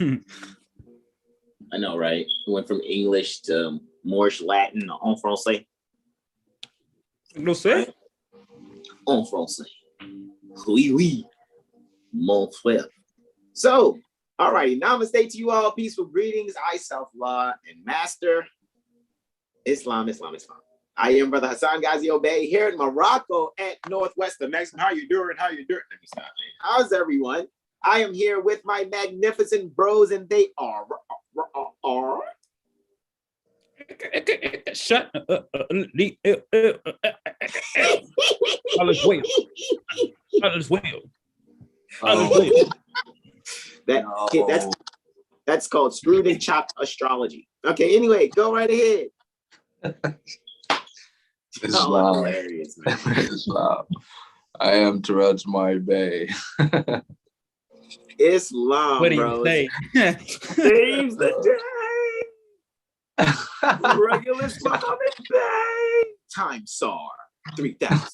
I know, right? We went from English to Moorish Latin en français. No say. En français. Oui, oui. Mon frère. So, all righty. Namaste to you all. Peaceful greetings. I, self-law and master Islam. I am Brother Hasan Ghaziel Bey here in Morocco at Northwest of Mexico. How you doing? Let me stop, man. How's everyone? I am here with my magnificent bros, and they are. Shut up. All is well. All is well. That's called screwed and chopped astrology. Okay, anyway, go right ahead. Islam. Hilarious, man. Islam. I am Terrell Tamari Bey. Islam, What do you bro. say? Saves the day. Regulus Muhammad Bey. Time SAR 3000.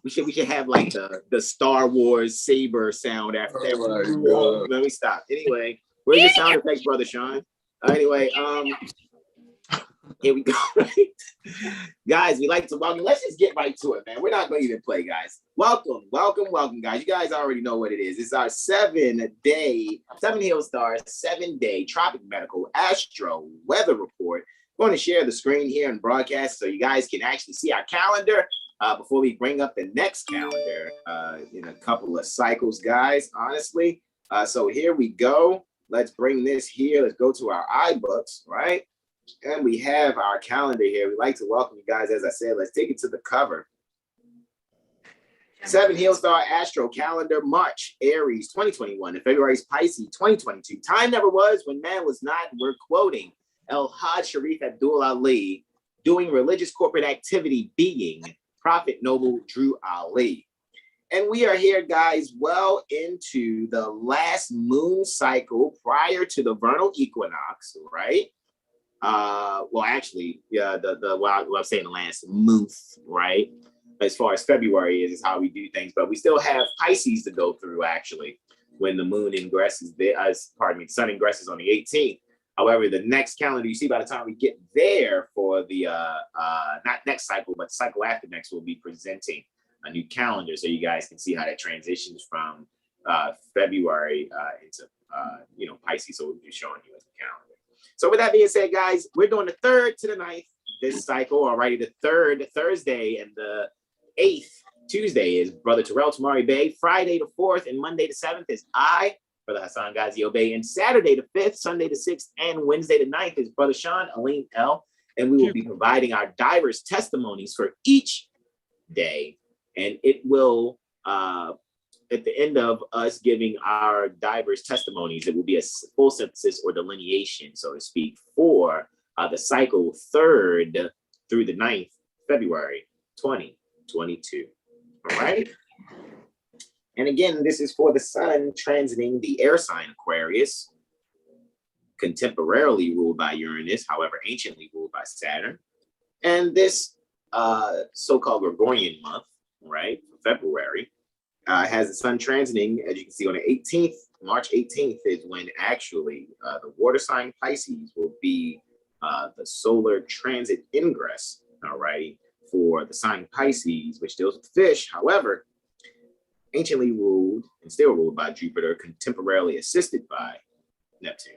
We should have like the Star Wars saber sound after that. Oh, let me stop. Anyway, where's your sound effects, Brother Sean? Anyway, here we go. Right, guys. We like to welcome. Let's just get right to it, man. We're not going to even play, guys. Welcome, guys. You guys already know what it is. It's our 7-day, 7 Hill Stars, 7-day Tropic Medical Astro Weather Report. I'm going to share the screen here and broadcast so you guys can actually see our calendar before we bring up the next calendar in a couple of cycles, guys. Honestly, so here we go. Let's bring this here. Let's go to our iBooks, right? And we have our calendar here. We'd like to welcome you guys. As I said, let's take it to the cover. 7 Hill Star Astro Calendar, March, Aries 2021, and February's Pisces 2022. Time never was when man was not. We're quoting El Hajj Sharif Abdul Ali, doing religious corporate activity, being Prophet Noble Drew Ali. And we are here, guys, well into the last moon cycle prior to the vernal equinox, right? Well, actually, yeah, I'm saying the last month, right? As far as February is how we do things, but we still have Pisces to go through, actually, when the moon ingresses there, sun ingresses on the 18th. However, the next calendar you see by the time we get there for the, not next cycle, but cycle after next, we'll be presenting a new calendar so you guys can see how that transitions from February into, Pisces. So we'll be showing you as the calendar. So with that being said, guys, we're doing the 3rd to the 9th this cycle. Alrighty, the 3rd Thursday and the 8th Tuesday is Brother Terrell Tamari Bey. Friday the 4th and Monday the 7th is I, Brother Hasan Ghaziel Bey. And Saturday the 5th, Sunday the 6th, and Wednesday the 9th is Brother Sean Alim L. And we will be providing our diverse testimonies for each day. And it will at the end of us giving our diverse testimonies, it will be a full synthesis or delineation, so to speak, for the cycle 3rd through the 9th, February 2022. All right. And again, this is for the sun transiting the air sign Aquarius, contemporarily ruled by Uranus, however, anciently ruled by Saturn. And this so-called Gregorian month, right, February, has the sun transiting, as you can see, on the 18th. March 18th is when actually the water sign Pisces will be the solar transit ingress, all right, for the sign Pisces, which deals with fish. However, anciently ruled and still ruled by Jupiter, contemporarily assisted by Neptune.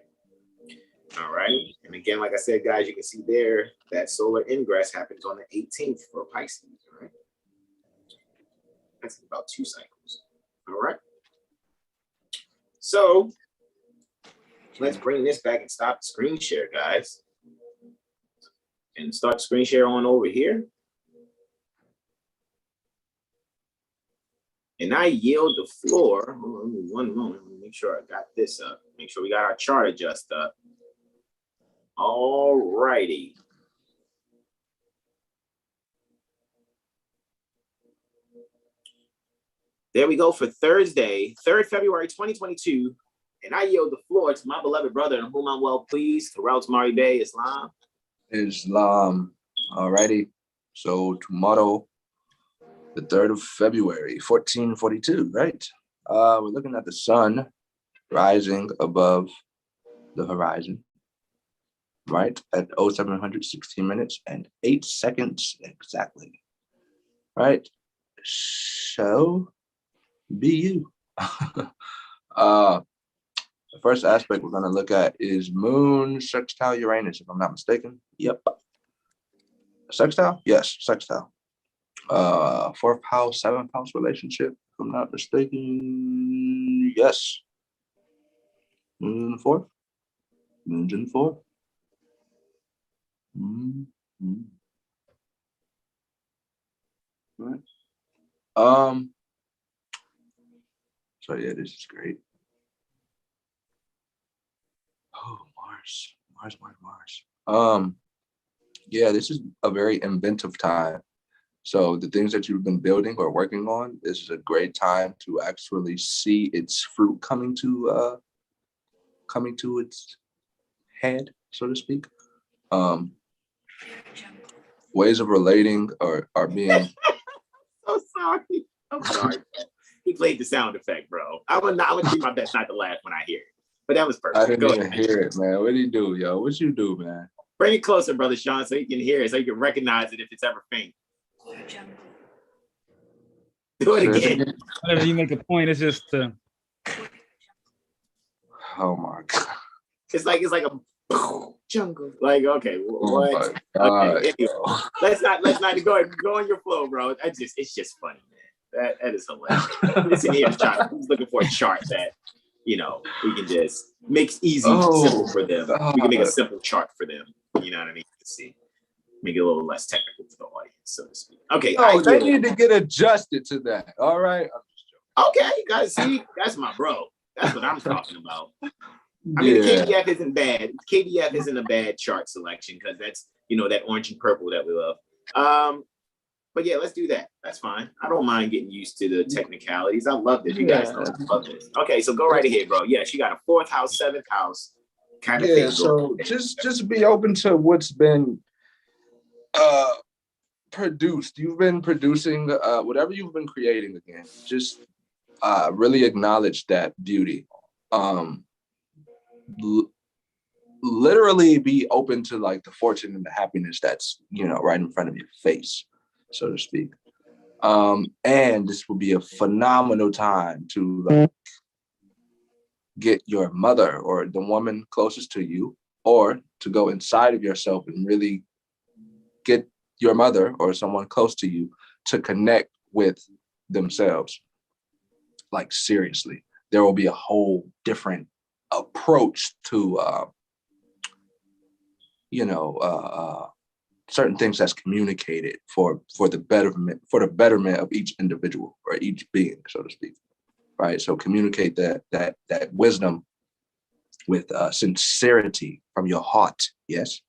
All right. And again, like I said, guys, you can see there that solar ingress happens on the 18th for Pisces. All right. That's about 2 cycles. All right. So let's bring this back and stop the screen share, guys. And start screen share on over here. And I yield the floor. Hold on, one moment. Let me make sure I got this up. Make sure we got our chart adjusted up. All righty. There we go for Thursday, 3rd February 2022. And I yield the floor to my beloved brother, in whom I'm well pleased, Terrell Tamari Bey, Islam. Islam. Alrighty. So tomorrow, the 3rd of February, 1442, right? We're looking at the sun rising above the horizon, right at 0716 minutes and 8 seconds exactly, right? So be you. The first aspect we're going to look at is Moon sextile Uranus, if I'm not mistaken. Yep. Sextile? Yes, sextile. 4th house, 7th house relationship, if I'm not mistaken. Yes. Moon in the 4th. Moon's in the 4th. Mm-hmm. Right. So yeah, this is great. Oh, Mars. Yeah, this is a very inventive time. So the things that you've been building or working on, this is a great time to actually see its fruit coming to its head, so to speak. Ways of relating are being. So sorry. I'm sorry. He played the sound effect, bro. I would do my best not to laugh when I hear it. But that was perfect. I didn't even hear it, man. What did you do, yo? What you do, man? Bring it closer, Brother Sean, so you can hear it, so you can recognize it if it's ever faint. Do it again. Whenever you make a point, it's just. Oh my God. It's like a jungle. Like, okay, what? Oh my God. Okay, anyway, let's not go on your flow, bro. It's just funny, man. That is hilarious. Listen here, Sean. Who's looking for a chart that we can just make easy, simple for them. God. We can make a simple chart for them. You know what I mean? Let's see. Make it a little less technical for the audience, so to speak. Okay. Oh, they need to get adjusted to that. All right. Okay, guys, see, that's my bro. That's what I'm talking about. I mean, the KDF isn't bad. KDF isn't a bad chart selection because that's that orange and purple that we love. But yeah, let's do that. That's fine. I don't mind getting used to the technicalities. I love this. You guys know I love this. Okay, so go right ahead, bro. Yes, you got a 4th house, 7th house kind of thing. So just be open to what's been produced. You've been producing whatever you've been creating again. Just really acknowledge that beauty. Literally be open to like the fortune and the happiness that's right in front of your face, so to speak. And this will be a phenomenal time to get your mother or the woman closest to you, or to go inside of yourself and really get your mother or someone close to you to connect with themselves. Like, seriously, there will be a whole different approach to certain things that's communicated for the betterment of each individual or each being, so to speak. Right. So communicate that wisdom with sincerity from your heart. Yes.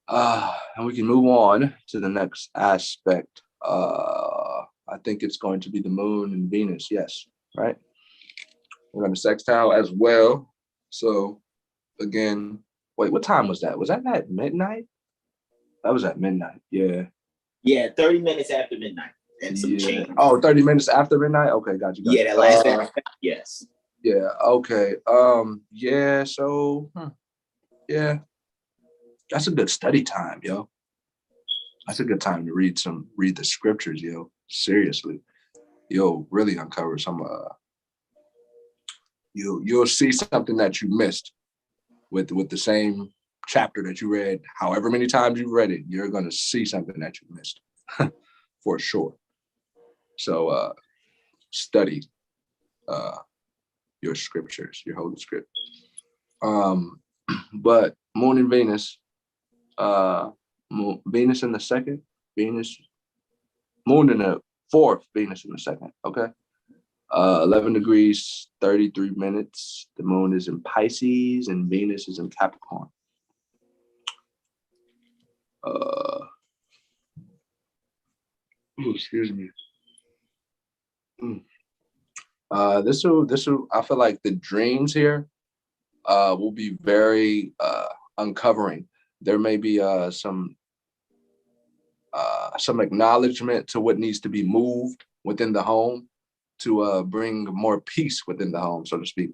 And we can move on to the next aspect. I think it's going to be the moon and Venus. Yes. Right. We're going to sextile as well. So again, wait, what time was that? Was that at midnight? That was at midnight. Yeah. Yeah, 30 minutes after midnight and some change. Oh, 30 minutes after midnight? Okay, got you. Yeah, that last hour. Yes. Yeah, okay. Yeah, so yeah. That's a good study time, yo. That's a good time to read the scriptures, yo. Seriously. You'll really uncover some you'll see something that you missed with the same chapter that you read. However many times you read it, you're gonna see something that you missed. For sure. So study your scriptures, your holy script. But Moon and Venus, Venus in the 2nd, Moon in the 4th, Venus in the 2nd, okay? 11 degrees, 33 minutes. The moon is in Pisces and Venus is in Capricorn. Excuse me. This will. I feel like the dreams here will be very uncovering. There may be some acknowledgement to what needs to be moved within the home to bring more peace within the home, so to speak.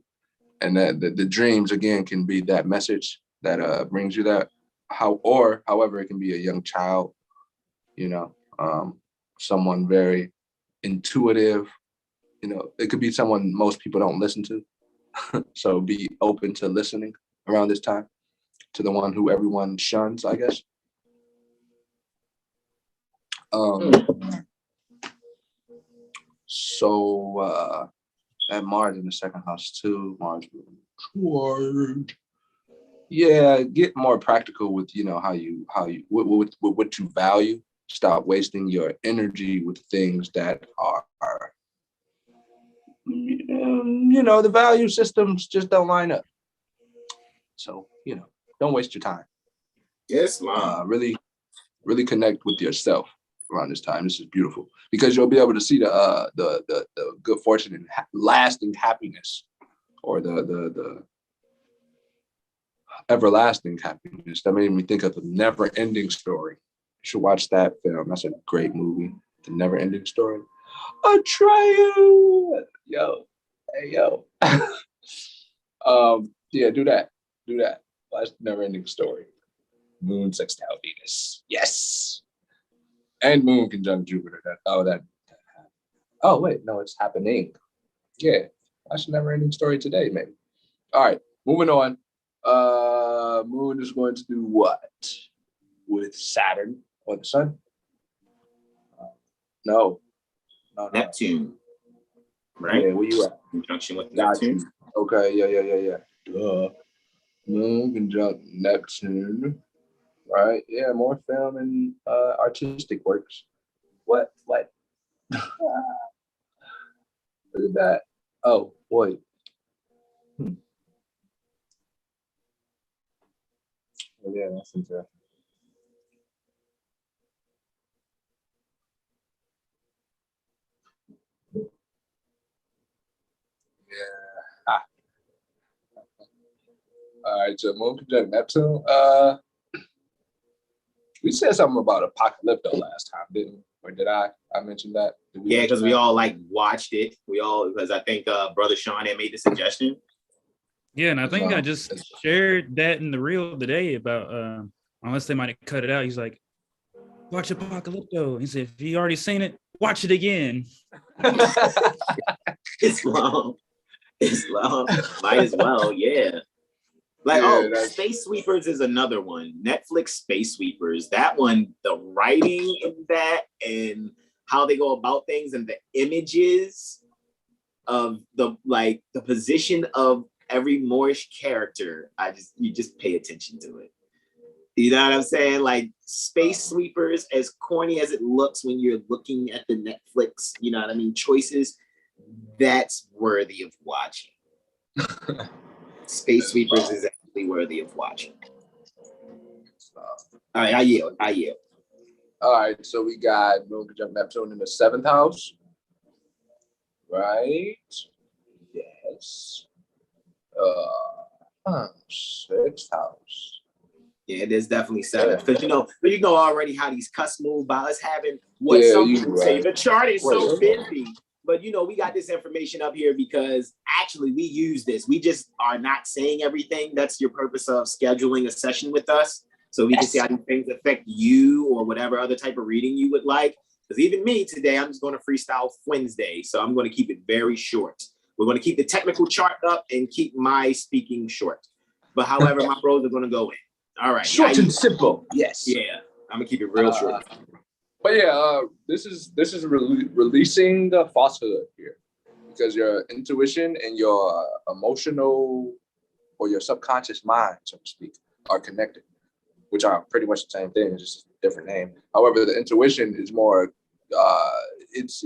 And that the dreams again can be that message that brings you that. However, it can be a young child, you know, someone very intuitive. You know, it could be someone most people don't listen to. So be open to listening around this time to the one who everyone shuns, I guess. So that Mars in the second house too. Mars, yeah, get more practical with, you know, how you what you value. Stop wasting your energy with things that are you know, the value systems just don't line up. So, you know, don't waste your time. Yes, Mom. Really connect with yourself around this time. This is beautiful because you'll be able to see the good fortune and lasting happiness, or the everlasting happiness. That made me think of The Never Ending Story. You should watch that film. That's a great movie. The Never Ending Story. Atreyu. Yo. Hey, yo. Yeah, do that. Watch The Never Ending Story. Moon sextile Venus. Yes. And Moon conjunct Jupiter. Oh, wait, no, it's happening. Yeah. Watch The Never Ending Story today, maybe. All right, moving on. Moon is going to do what with Saturn or the Sun? No. Neptune. Right? Yeah, where you at? Conjunction with Neptune. Okay, yeah. Duh. Moon conjunct Neptune. Right? Yeah, more film and artistic works. What? Look at that. Oh, boy. Yeah, that's interesting. Yeah. All right, so Moon conjunct Neptune. We said something about Apocalypto last time, didn't we? Or did I mention that? Yeah, because we all like watched it. Because I think Brother Sean had made the suggestion. Yeah, and I think I just shared that in the reel today about unless they might have cut it out. He's like, watch Apocalypto. He said, if you already seen it, watch it again. It's long. Might as well, yeah. Space Sweepers is another one. Netflix Space Sweepers. That one, the writing in that and how they go about things and the images of the position of every Moorish character. You just pay attention to it. You know what I'm saying? Like Space Sweepers, as corny as it looks when you're looking at the Netflix, you know what I mean, choices, that's worthy of watching. Space Sweepers is actually worthy of watching. All right, I yield. All right, so we got Moon conjunct Neptune in the 7th house. Right? Yes. 6th house. Yeah, there's definitely 7. Because you know already how these cusp move by us having what some people say. The chart is so busy. But we got this information up here because actually we use this. We just are not saying everything. That's your purpose of scheduling a session with us. So we can see how these things affect you or whatever other type of reading you would like. Because even me today, I'm just going to freestyle Wednesday. So I'm going to keep it very short. We're going to keep the technical chart up and keep my speaking short. But however, my bros are going to go in. All right. Short and simple. Yes. Yeah. I'm going to keep it real short. But yeah, this is releasing the falsehood here, because your intuition and your emotional or your subconscious mind, so to speak, are connected, which are pretty much the same thing, it's just a different name. However, the intuition is more, it's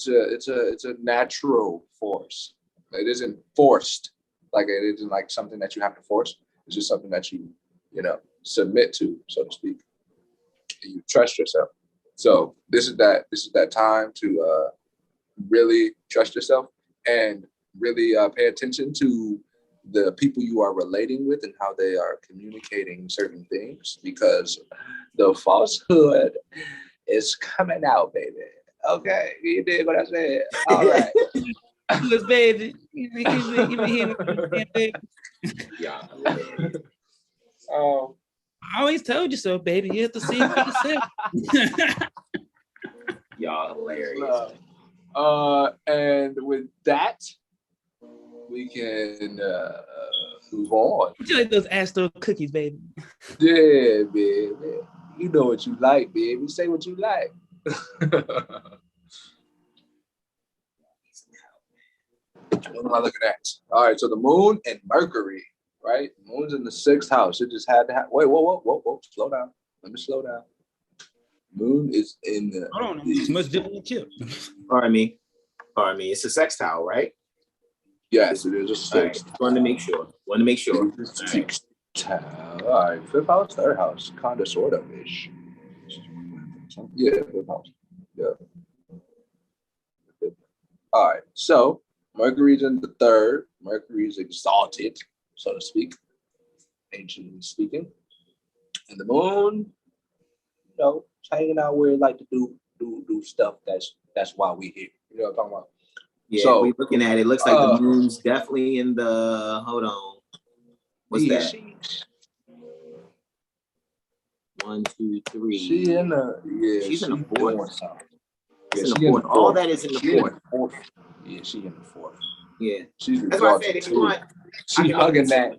a natural force. It isn't forced, like it isn't like something that you have to force. It's just something that you submit to, so to speak. You trust yourself. So this is that time to really trust yourself and really pay attention to the people you are relating with and how they are communicating certain things, because the falsehood is coming out, baby. Okay, you did what I said. All right. Who's baby? You baby. Yeah. I always told you so, baby. You have to see it for yourself. Y'all hilarious. And with that, we can move on. You like those Astro cookies, baby. Yeah, baby. You know what you like, baby. Say what you like. What am I looking at? All right, so the moon and Mercury, right? Moon's in the 6th house. It just had to have. Wait, whoa. Slow down. Let me slow down. Moon is in the. I don't know. It's much different than chip. Pardon me. It's a sextile, right? Yes, it is a 6th. Right. Want to make sure. Sextile. All right, 5th house, 3rd house, kind of, sort of ish. Yeah, 5th house. Yeah. All right, so Mercury's in the 3rd. Mercury's exalted, so to speak, anciently speaking. And the moon, you know, hanging out where it like to do stuff. That's why we here. You know what I'm talking about? Yeah, so we looking at it. Looks like the moon's definitely in the. Hold on. What's that? 1, 2, 3. She's in the She's in the 4th. Yeah, in the 4th. All that is in the 4th. Yeah, she's in the 4th. Yeah. She's that's why I said if you want. She's hugging that.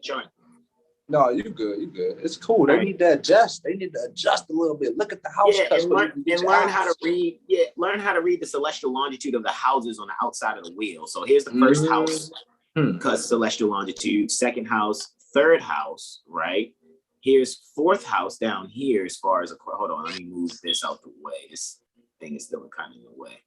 No, you good. It's cool. They need to adjust. They need to adjust a little bit. Look at the house. Yeah, and learn how to read. Yeah, learn how to read the celestial longitude of the houses on the outside of the wheel. So here's the 1st house, because celestial longitude. 2nd house, 3rd house, right? Here's 4th house down here. As far as hold on, let me move this out the way. This thing is still kind of in the way.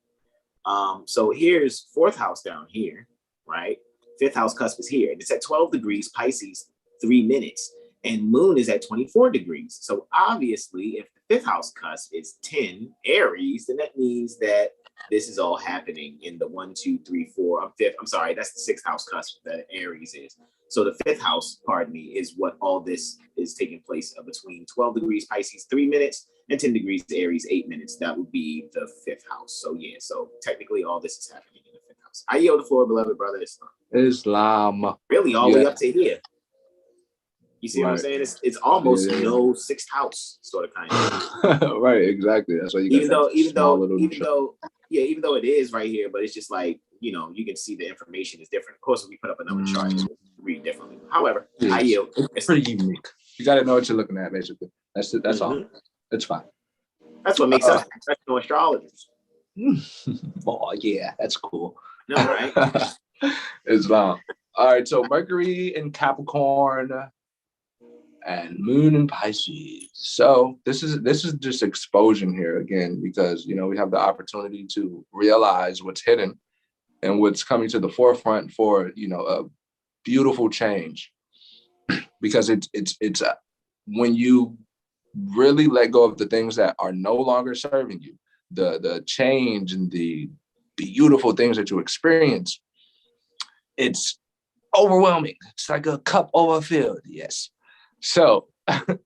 So here's 4th house down here, right? 5th house cusp is here. It's at 12 degrees Pisces, 3 minutes, and moon is at 24 degrees. So obviously, if the 5th house cusp is 10 Aries, then that means that this is all happening in the 1, 2, 3, 4, 5th. I'm sorry, that's the 6th house cusp that Aries is. So the 5th house, pardon me, is what all this is taking place between 12 degrees Pisces, 3 minutes, and 10 degrees Aries, 8 minutes. That would be the 5th house. So yeah, so technically all this is happening in the 5th house. I yield the floor, beloved brother. Islam. Really, all the way up to here. You see what I'm saying? It's almost no 6th house sort of kind of. Right, exactly. That's why you even though it is right here, but it's just like, you know, you can see the information is different. Of course, if we put up another chart, it will read differently. However, I yield. It's pretty unique. You got to know what you're looking at, basically. That's it. That's all. It's fine. That's what makes us professional astrologers. Oh yeah, that's cool. No, right? Islam. All right, so Mercury in Capricorn and Moon in Pisces. So this is just exposure here again, because you know we have the opportunity to realize what's hidden and what's coming to the forefront for, you know, a beautiful change. Because it's when you really let go of the things that are no longer serving you, the change and the beautiful things that you experience, it's overwhelming. It's like a cup overfilled. Yes. So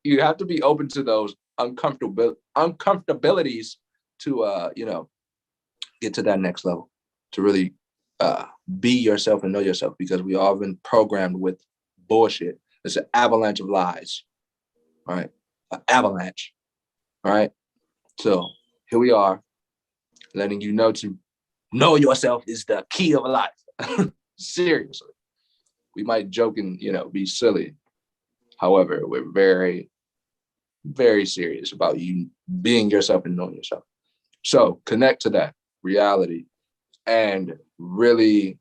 you have to be open to those uncomfortabilities to you know, get to that next level, to really be yourself and know yourself, because we all been programmed with bullshit. It's an avalanche of lies. All right. An avalanche. All right. So here we are, letting you know to know yourself is the key of life. Seriously. We might joke and, you know, be silly. However, we're very, very serious about you being yourself and knowing yourself. So connect to that reality and really,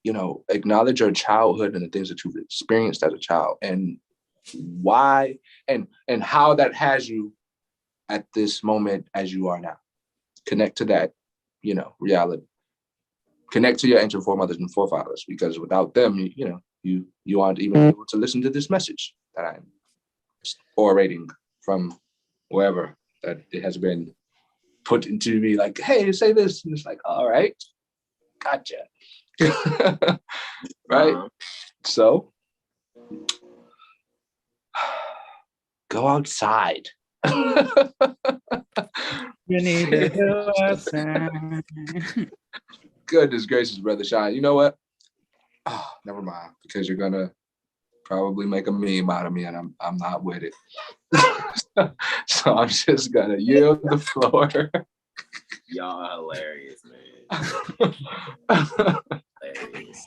you know, acknowledge your childhood and the things that you've experienced as a child, and why and how that has you at this moment as you are now. Connect to that, you know, reality. Connect to your ancient foremothers and forefathers, because without them, you know, you aren't even able to listen to this message that I'm orating from wherever that it has been put into me, like, hey, say this, and it's like, all right, gotcha. Right? So go outside. You need to go outside. Goodness gracious, Brother Shine. You know what? Oh, never mind, because you're gonna probably make a meme out of me, and I'm not with it. So I'm just gonna yield the floor. Y'all hilarious, man. Hilarious.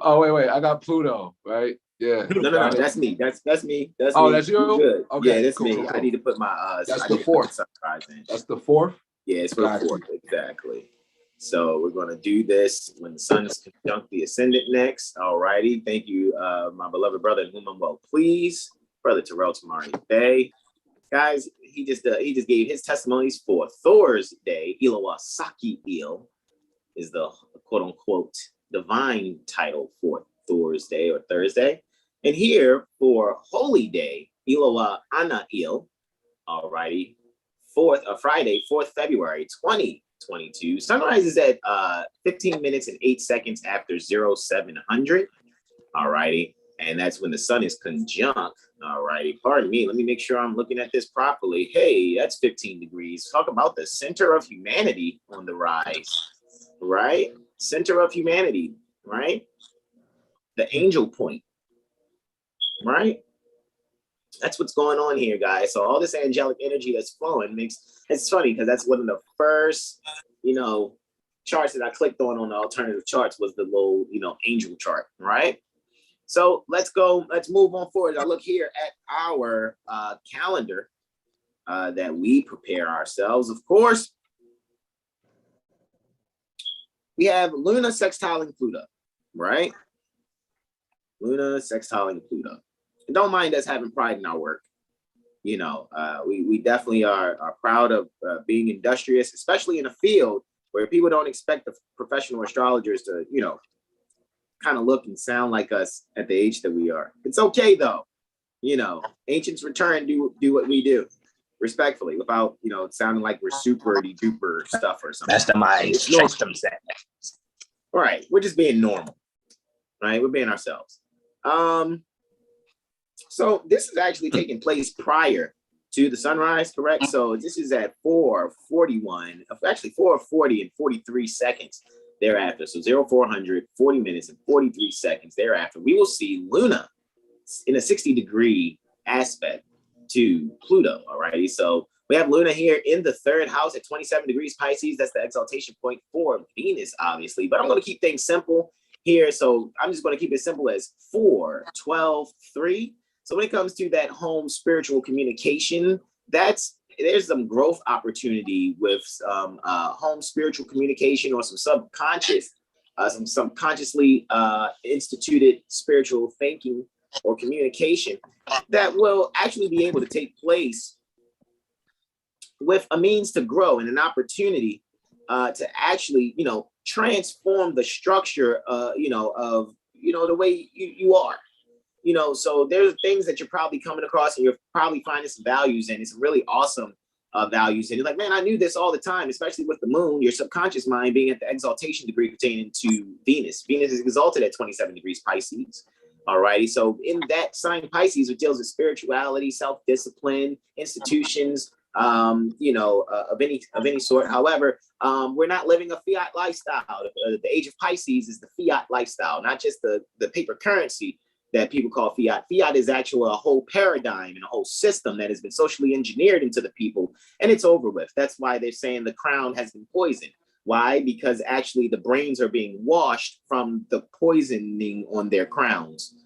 Oh wait, I got Pluto, right? Yeah. No, that's me. That's me. That's oh, me. that's you? Good. Okay, yeah, that's cool, me. cool. I need to put my That's the fourth. sunrise in. That's the fourth? Yeah, it's for the fourth, exactly. So we're gonna do this when the sun is conjunct the ascendant next. All righty. Thank you, my beloved brother, in whom I'm well pleased, Brother Terrell Tamari Bey. Guys, he just gave his testimonies for Thor's Day. Ilawasaki Il is the quote unquote divine title for Thor's Day or Thursday. And here for Holy Day, Ilawa Ana Il, alrighty, Friday, 4th February 2022. Sunrise is at 15 minutes and 8 seconds after 0700. Alrighty. And that's when the sun is conjunct. Alrighty. Pardon me. Let me make sure I'm looking at this properly. Hey, that's 15 degrees. Talk about the center of humanity on the rise. Right? Center of humanity. Right? The angel point. Right? That's what's going on here, guys. So all this angelic energy that's flowing it's funny because that's one of the first, charts that I clicked on the alternative charts was the little, angel chart, right? So let's move on forward. I look here at our calendar that we prepare ourselves. Of course, we have Luna sextiling Pluto, right? Luna sextiling Pluto. And don't mind us having pride in our work. We definitely are proud of being industrious, especially in a field where people don't expect the professional astrologers to, kind of look and sound like us at the age that we are. It's okay though. Ancients return, do what we do respectfully without, sounding like we're super duper stuff or something. That's the mind system set. All right. We're just being normal, right? We're being ourselves. So this is actually taking place prior to the sunrise, correct? So this is at 4:41, actually 4:40 and 43 seconds thereafter. So 0400, 40 minutes and 43 seconds thereafter, we will see Luna in a 60-degree aspect to Pluto, all righty? So we have Luna here in the 3rd house at 27 degrees Pisces. That's the exaltation point for Venus, obviously. But I'm going to keep things simple here. So I'm just going to keep it simple as 4, 12, 3. So when it comes to that home spiritual communication, there's some growth opportunity with home spiritual communication or some subconscious, some subconsciously instituted spiritual thinking or communication that will actually be able to take place with a means to grow and an opportunity to actually, transform the structure, of the way you are. So there's things that you're probably coming across and you're probably finding some values in. It's really awesome values. And you're like, man, I knew this all the time, especially with the moon, your subconscious mind being at the exaltation degree pertaining to Venus. Venus is exalted at 27 degrees Pisces. All righty. So in that sign Pisces, it deals with spirituality, self-discipline, institutions, of any sort. However, we're not living a fiat lifestyle. The age of Pisces is the fiat lifestyle, not just the paper currency that people call fiat. Fiat is actually a whole paradigm and a whole system that has been socially engineered into the people, and it's over with. That's why they're saying the crown has been poisoned. Why? Because actually the brains are being washed from the poisoning on their crowns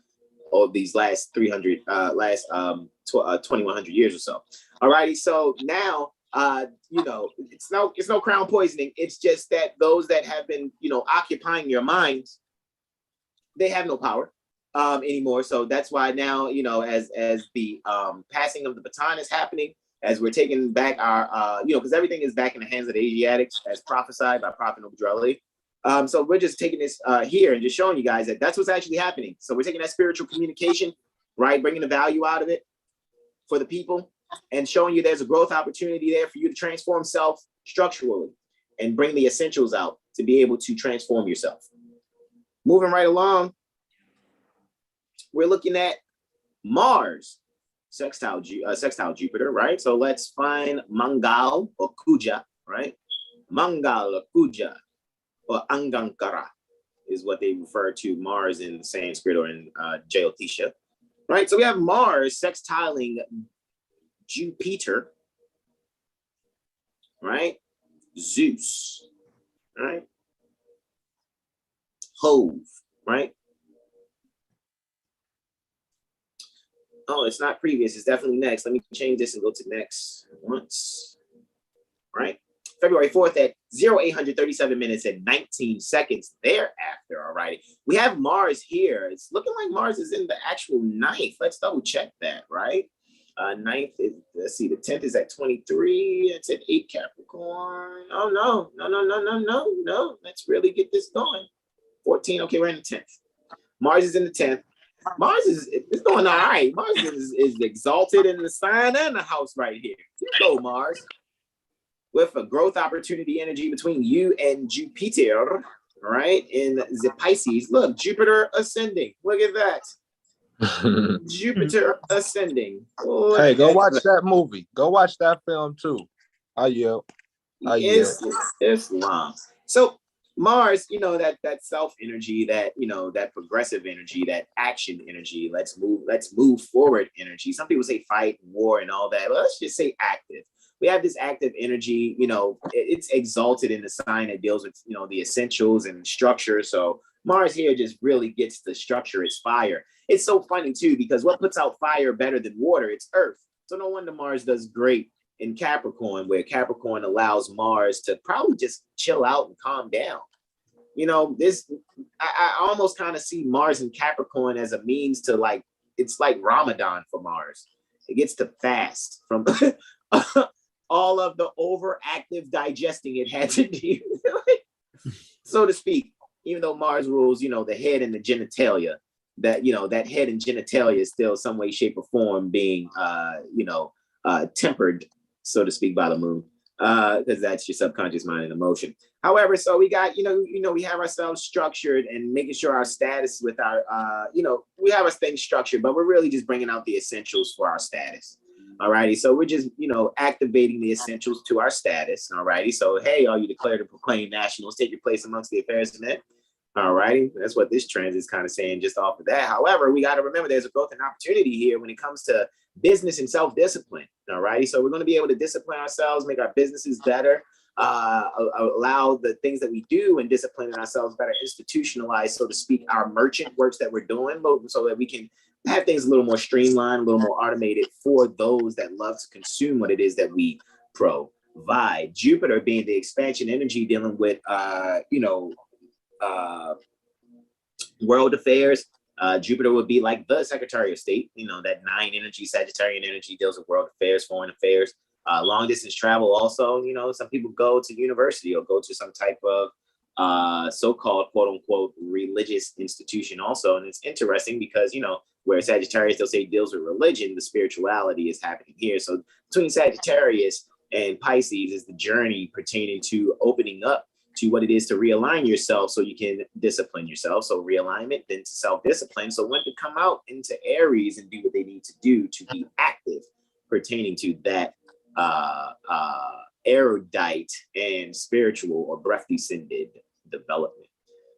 of these last 2100 years or so. All righty. So now, it's no crown poisoning. It's just that those that have been, occupying your minds, they have no power anymore. So that's why now, as the passing of the baton is happening, as we're taking back our, because everything is back in the hands of the Asiatics as prophesied by Prophet Nobudrali. So we're just taking this here and just showing you guys that that's what's actually happening. So we're taking that spiritual communication, right? Bringing the value out of it for the people and showing you there's a growth opportunity there for you to transform self structurally and bring the essentials out to be able to transform yourself. Moving right along, we're looking at Mars sextile Jupiter, right? So let's find Mangal or Kuja, right? Mangal or Kuja. or Angankara is what they refer to Mars in Sanskrit or in Jyotisha, right? So we have Mars sextiling Jupiter, right? Zeus, right? Hove, right? Oh, it's not previous. It's definitely next. Let me change this and go to next once, right? February 4th at 0837 minutes and 19 seconds thereafter, all righty. We have Mars here. It's looking like Mars is in the actual 9th. Let's double check that, right? 9th is, let's see, the 10th is at 23. It's at 8 Capricorn. Oh, no. Let's really get this going. 14, okay, we're in the 10th. Mars is in the 10th. Mars is doing all right. Mars is exalted in the sign and the house right here. Go, Mars. With a growth opportunity energy between you and Jupiter, all right, in the Pisces. Look, Jupiter ascending. Look at that. Jupiter ascending. Oh, hey, go watch that movie. Go watch that film too. I yell. Islam. So Mars, you know, that self energy, that, you know, that progressive energy, that action energy, let's move forward energy. Some people say fight, war, and all that. Well, let's just say active. We have this active energy, you know, it's exalted in the sign that deals with, you know, the essentials and structure. So Mars here just really gets the structure. It's fire. It's so funny too, because what puts out fire better than water? It's Earth. So no wonder Mars does great in Capricorn, where Capricorn allows Mars to probably just chill out and calm down. You know, I almost kind of see Mars and Capricorn as a means to, like, it's like Ramadan for Mars. It gets to fast from all of the overactive digesting it had to do, so to speak. Even though Mars rules, you know, the head and the genitalia, that, you know, that head and genitalia is still some way, shape, or form being, tempered, so to speak, by the moon, because that's your subconscious mind and emotion. However, so we got, you know, we have ourselves structured and making sure our status with our, we have our things structured, but we're really just bringing out the essentials for our status. All righty. So we're just, you know, activating the essentials to our status. All righty. So, hey, all you declared and proclaimed nationals, take your place amongst the affairs of men. All righty. That's what this transit is kind of saying just off of that. However, we got to remember there's a growth and opportunity here when it comes to business and self-discipline. All righty. So we're going to be able to discipline ourselves, make our businesses better, allow the things that we do and disciplining ourselves better, institutionalize, so to speak, our merchant works that we're doing, so that we can have things a little more streamlined, a little more automated for those that love to consume what it is that we provide. Jupiter being the expansion energy dealing with, world affairs. Jupiter would be like the Secretary of State, you know, that 9 energy, Sagittarian energy deals with world affairs, foreign affairs, long distance travel. Also, you know, some people go to university or go to some type of so-called quote unquote religious institution also. And it's interesting because, you know, where Sagittarius, they'll say deals with religion, the spirituality is happening here. So between Sagittarius and Pisces is the journey pertaining to opening up to what it is to realign yourself so you can discipline yourself. So realignment, then to self-discipline. So when to come out into Aries and do what they need to do to be active pertaining to that erudite and spiritual or breath descended development.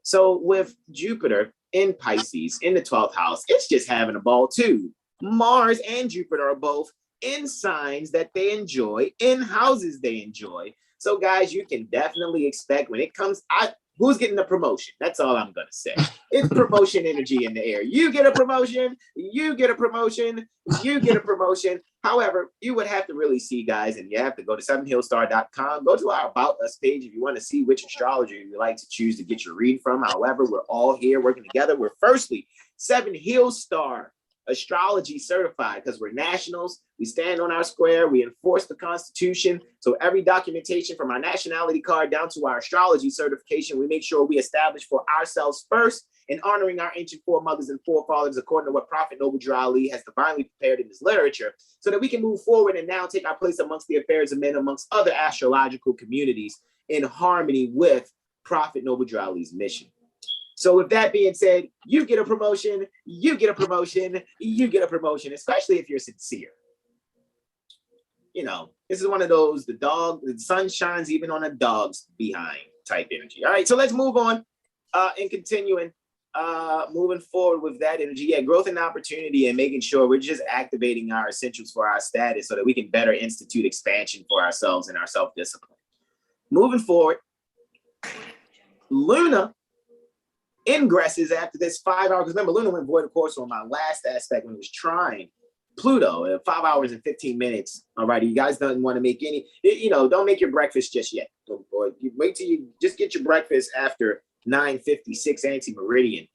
So with Jupiter in Pisces in the 12th house, it's just having a ball too. Mars and Jupiter are both in signs that they enjoy, in houses they enjoy. So guys, you can definitely expect when it comes, who's getting the promotion? That's all I'm going to say. It's promotion energy in the air. You get a promotion, you get a promotion, you get a promotion. However, you would have to really see, guys, and you have to go to 7hillstar.com. Go to our About Us page if you want to see which astrologer you like to choose to get your read from. However, we're all here working together. We're firstly 7 Hillstar astrology certified because we're nationals. We stand on our square. We enforce the Constitution. So every documentation from our nationality card down to our astrology certification, we make sure we establish for ourselves first in honoring our ancient foremothers and forefathers according to what Prophet Noble Drew Ali has divinely prepared in his literature, so that we can move forward and now take our place amongst the affairs of men, amongst other astrological communities in harmony with Prophet Noble Drew Ali's mission. So with that being said, you get a promotion, you get a promotion, you get a promotion, especially if you're sincere. You know, this is one of those, the sun shines even on a dog's behind type energy. All right, so let's move on and continuing. Moving forward with that energy, yeah, growth and opportunity, and making sure we're just activating our essentials for our status so that we can better institute expansion for ourselves and our self-discipline. Moving forward, Luna ingresses after this 5 hours. Remember, Luna went void of course on my last aspect when it was trine Pluto at 5 hours and 15 minutes. All right, you guys don't want to make any, don't make your breakfast just yet. Or you wait till you just get your breakfast after 9:56 ante meridian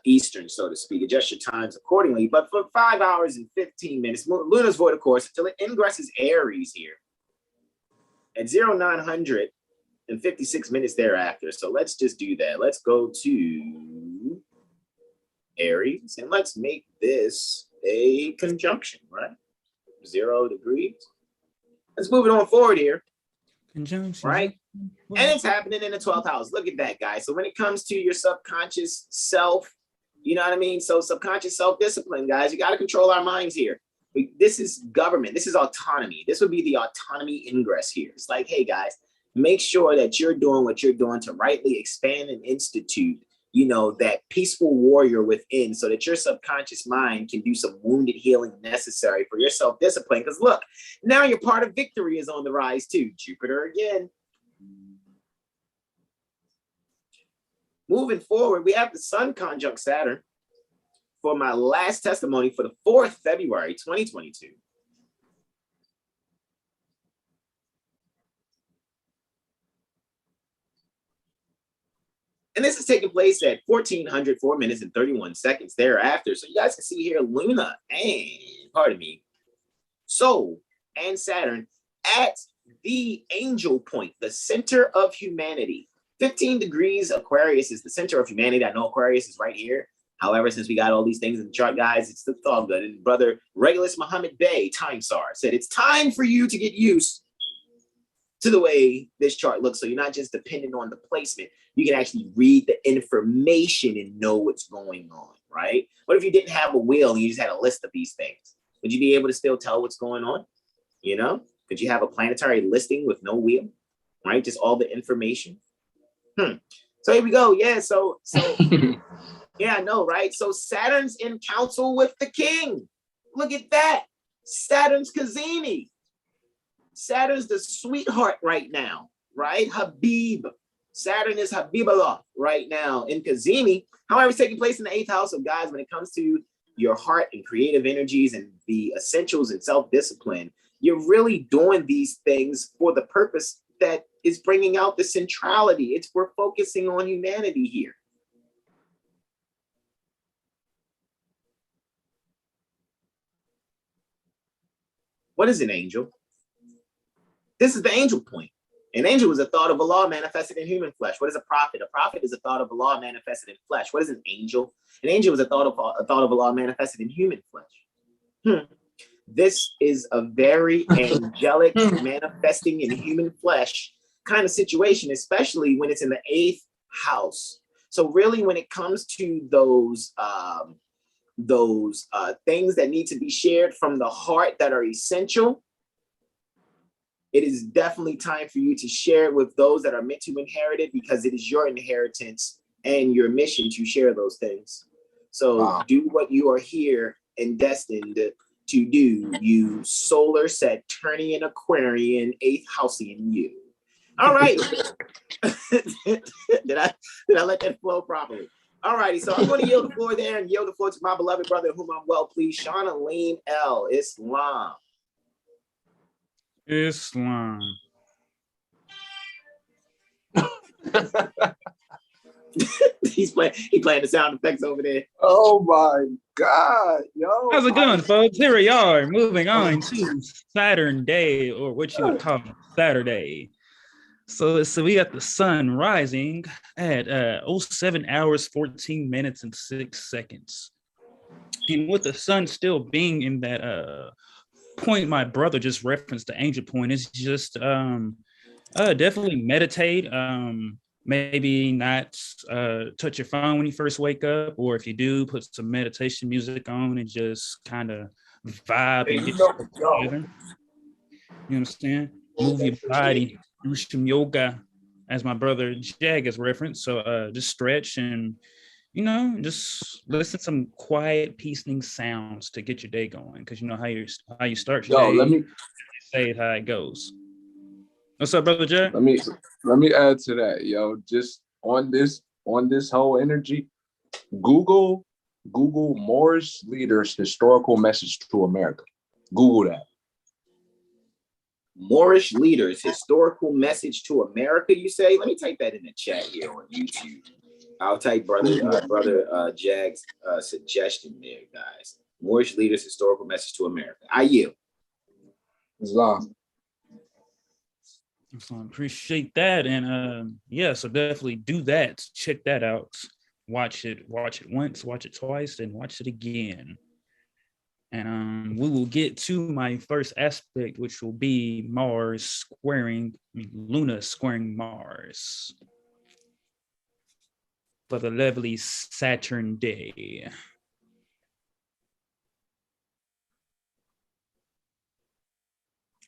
Eastern, so to speak. Adjust your times accordingly. But for 5 hours and 15 minutes, Luna's void of course until it ingresses Aries here at 0900 and 56 minutes thereafter. So let's just do that. Let's go to Aries and let's make this a conjunction, right? 0 degrees. Let's move it on forward here. Conjunction. Right? And it's happening in the 12th house. Look at that, guys. So when it comes to your subconscious self, you know what I mean? So subconscious self-discipline, guys, you got to control our minds here. This is government. This is autonomy. This would be the autonomy ingress here. It's like, hey, guys, make sure that you're doing what you're doing to rightly expand and institute, that peaceful warrior within, so that your subconscious mind can do some wounded healing necessary for your self-discipline. Because look, now your part of victory is on the rise too. Jupiter again. Moving forward, we have the Sun conjunct Saturn for my last testimony for the 4th February 2022. And this is taking place at 1404 minutes and 31 seconds thereafter. So you guys can see here Luna and, Sol and Saturn at the angel point, the center of humanity. 15 degrees Aquarius is the center of humanity. I know Aquarius is right here. However, since we got all these things in the chart, guys, it's all good. And Brother Regulus Muhammad Bey, Time Sar, said it's time for you to get used to the way this chart looks. So you're not just dependent on the placement. You can actually read the information and know what's going on, right? What if you didn't have a wheel and you just had a list of these things? Would you be able to still tell what's going on? Could you have a planetary listing with no wheel, right? Just all the information. So here we go. Yeah, so yeah, I know, right? So Saturn's in council with the king. Look at that. Saturn's Kazini. Saturn's the sweetheart right now, right? Habib. Saturn is Habiballah right now in Kazini. However, it's taking place in the 8th house. So guys, when it comes to your heart and creative energies and the essentials and self-discipline, you're really doing these things for the purpose that is bringing out the centrality. We're focusing on humanity here. What is an angel? This is the angel point. An angel is a thought of Allah manifested in human flesh. What is a prophet? A prophet is a thought of Allah manifested in flesh. What is an angel? An angel is a thought of Allah manifested in human flesh. This is a very angelic manifesting in human flesh kind of situation, especially when it's in the 8th house. So really, when it comes to those things that need to be shared from the heart that are essential, it is definitely time for you to share it with those that are meant to inherit it, because it is your inheritance and your mission to share those things. So do what you are here and destined to do, you solar Saturnian Aquarian 8th houseian you. All right. Did I let that flow properly? All righty. So I'm going to yield the floor there and yield the floor to my beloved brother, whom I'm well pleased, Sean Alim L. Islam. He playing the sound effects over there. Oh my God, yo. How's it going, folks? Here we are, moving on to Saturn Day, or what you would call Saturday. So we got the sun rising at 07 hours, 14 minutes, and 6 seconds. And with the sun still being in that point my brother just referenced, the angel point, is just definitely meditate. Maybe not touch your phone when you first wake up, or if you do, put some meditation music on and just kind of vibe and get together. You understand? Move your body, do some yoga, as my brother Jag has referenced. So just stretch and, just listen to some quiet, peaceful sounds to get your day going. Because you know how you start your day. Let me say how it goes. What's up, brother Jag? Let me add to that, yo. Just on this whole energy, Google Moor's leaders' historical message to America. Google that. Moorish leaders' historical message to America, you say? Let me type that in the chat here on YouTube. I'll type brother Jag's suggestion there, guys. Moorish leaders' historical message to America. I yield. Islam. So I appreciate that. And so definitely do that. Check that out. Watch it once, watch it twice, then watch it again. And we will get to my first aspect, which will be Luna squaring Mars for the lovely Saturn day.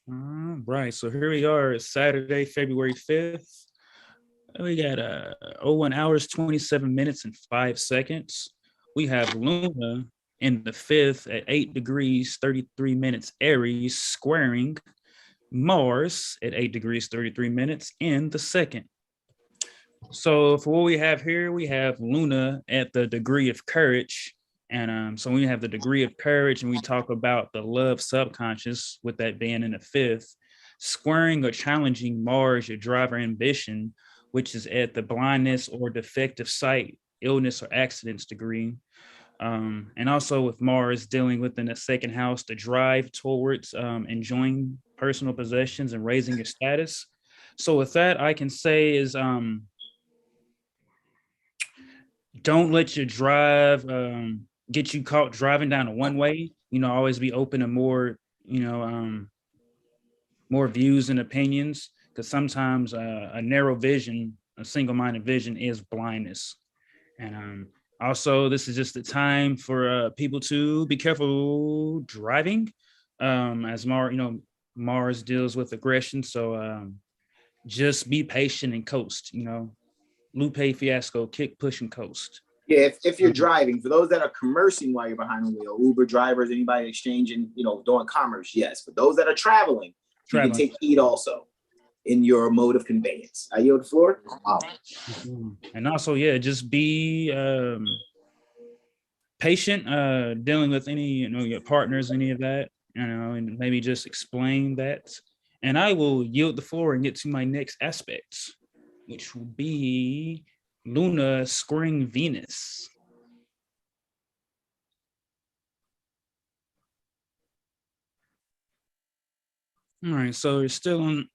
All right, so here we are, Saturday, February 5th. We got 01 hours, 27 minutes and 5 seconds. We have Luna in the 5th at 8 degrees, 33 minutes Aries, squaring Mars at 8 degrees, 33 minutes in the 2nd. So for what we have here, we have Luna at the degree of courage. And so we have the degree of courage, and we talk about the love subconscious, with that being in the 5th, squaring or challenging Mars, your drive or ambition, which is at the blindness or defective sight, illness or accidents degree. And also with Mars dealing within the 2nd house, the drive towards enjoying personal possessions and raising your status. So with that, I can say is don't let your drive get you caught driving down a one way. Always be open to more, more views and opinions, because sometimes a narrow vision, a single-minded vision, is blindness. And also, this is just the time for people to be careful driving, as Mars deals with aggression. So just be patient and coast. Lupe Fiasco, kick, push, and coast. Yeah, if you're driving, for those that are commercing while you're behind the wheel, Uber drivers, anybody exchanging, doing commerce, yes. For those that are traveling, you can take heed also in your mode of conveyance. I yield the floor. And also, just be patient, dealing with any, your partners, any of that, and maybe just explain that. And I will yield the floor and get to my next aspect, which will be Luna squaring Venus. All right, so you're still on.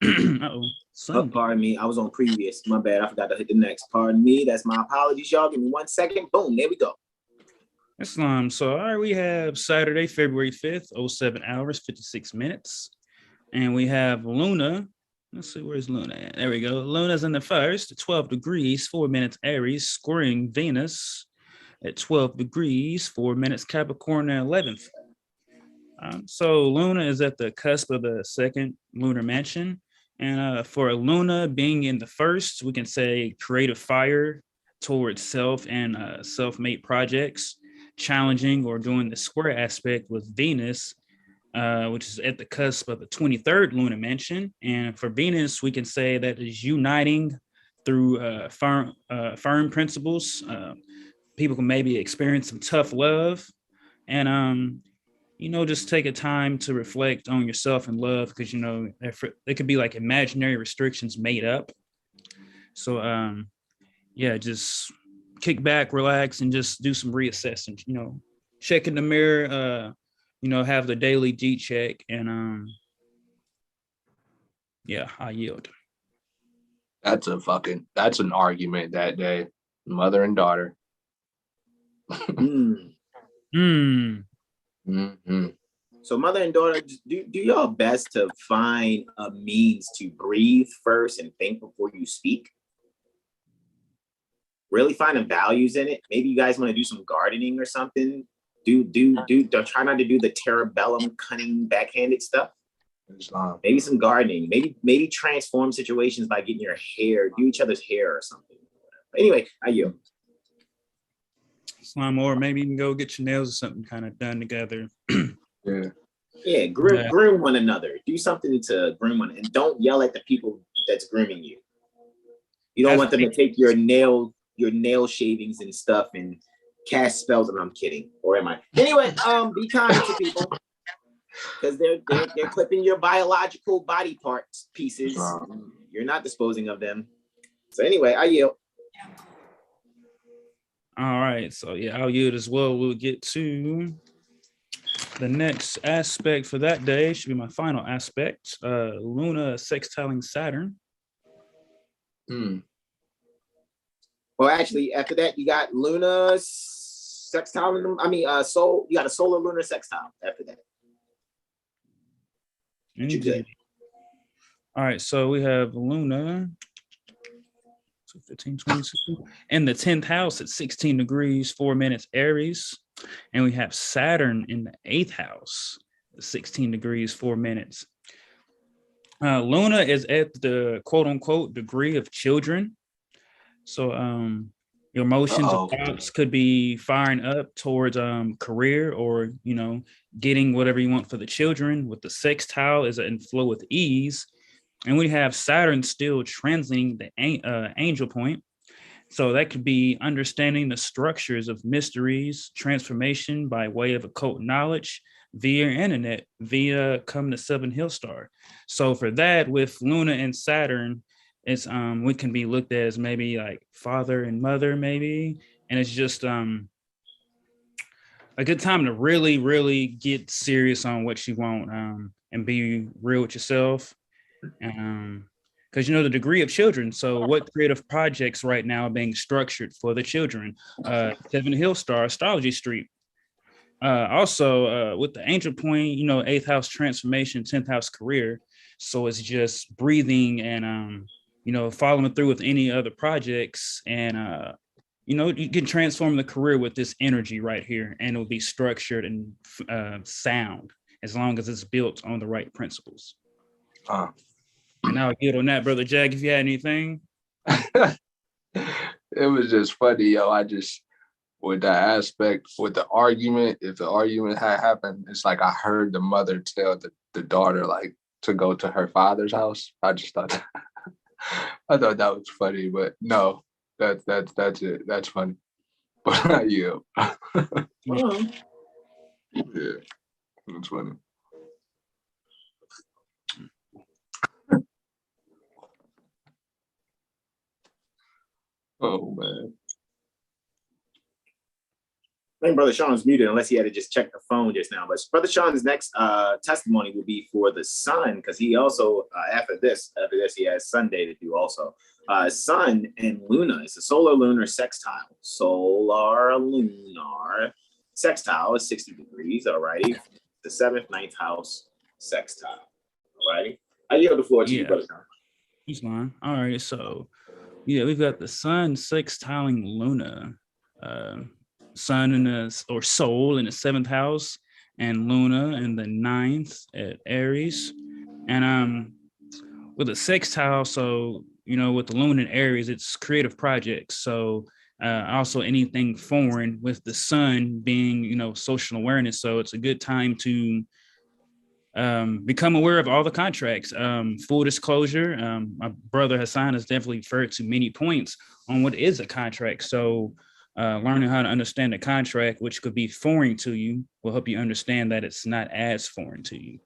Pardon me. I was on previous. My bad. I forgot to hit the next. Pardon me. That's my apologies, y'all. Give me 1 second. Boom. There we go. Islam. So, all right, we have Saturday, February 5th, 07 hours, 56 minutes. And we have Luna. Let's see, where's Luna at? There we go. Luna's in the 1st, 12 degrees, 4 minutes Aries, squaring Venus at 12 degrees, 4 minutes Capricorn and 11th. So Luna is at the cusp of the 2nd lunar mansion. And for Luna being in the 1st, we can say creative fire towards self and self-made projects, challenging or doing the square aspect with Venus, which is at the cusp of the 23rd lunar mansion. And for Venus, we can say that is uniting through firm principles. People can maybe experience some tough love, and just take a time to reflect on yourself and love, because it could be like imaginary restrictions made up. So just kick back, relax, and just do some reassessing. Check in the mirror. Have the daily G check, and I yield. That's an argument that day, mother and daughter. Mm-hmm. So mother and daughter, do your best to find a means to breathe first and think before you speak. Really finding values in it. Maybe you guys want to do some gardening or something. Try not to do the cerebellum cunning backhanded stuff. Islam. Maybe some gardening. Maybe transform situations by getting your hair, do each other's hair or something. Anyway, I yield. Islam, or maybe you can go get your nails or something kind of done together. Yeah, groom one another. Do something to groom one, and don't yell at the people that's grooming you. You don't want them to take your nail shavings and stuff and cast spells. And I'm kidding, or am I? Anyway, be kind to people because they're clipping your biological body parts pieces. You're not disposing of them. So anyway, I yield. All right, so yeah, I'll yield as well. We'll get to the next aspect for that day. Should be my final aspect. Luna sextiling Saturn. Well, actually, after that, you got Luna sextile. Sol. You got a solar lunar sextile after that. All right, so we have Luna. 15, 22, and the 10th house at 16 degrees, 4 minutes Aries. And we have Saturn in the 8th house, 16 degrees, 4 minutes. Luna is at the quote unquote degree of children. So your emotions and thoughts could be firing up towards career or, getting whatever you want for the children. With the sextile is in flow with ease. And we have Saturn still translating the angel point. So that could be understanding the structures of mysteries, transformation by way of occult knowledge via internet, via come to 7 Hill Star. So for that, with Luna and Saturn, it's we can be looked at as maybe like father and mother, maybe. And it's just a good time to really, really get serious on what you want and be real with yourself. Because the degree of children. So what creative projects right now are being structured for the children? 7 Hill Star, Astrology Street. Also with the angel point, 8th house transformation, 10th house career. So it's just breathing and following through with any other projects. And you can transform the career with this energy right here, and it will be structured and sound as long as it's built on the right principles. And I'll get on that, Brother Jack, if you had anything. It was just funny, yo. With that aspect, with the argument, if the argument had happened, it's like I heard the mother tell the daughter, like, to go to her father's house. I just thought, I thought that was funny, but no, that's it. That's funny. But yeah. Yeah, that's funny. Oh man. I think Brother Sean's muted unless he had to just check the phone just now. But Brother Sean's next testimony will be for the sun, because he also after this he has Sunday to do also. Sun and Luna is a solar lunar sextile. Solar lunar sextile is 60 degrees. Alrighty, the 7th, 9th house sextile. Alrighty, I yield the floor to you, Brother Sean. He's fine. All right, so we've got the sun sextiling Luna. Sun or Soul in the 7th house, and Luna in the 9th at Aries. And with a sextile, so with the Luna and Aries, it's creative projects. So also anything foreign, with the sun being social awareness. So it's a good time to become aware of all the contracts. Full disclosure, my brother Hasan has definitely referred to many points on what is a contract. So learning how to understand the contract, which could be foreign to you, will help you understand that it's not as foreign to you.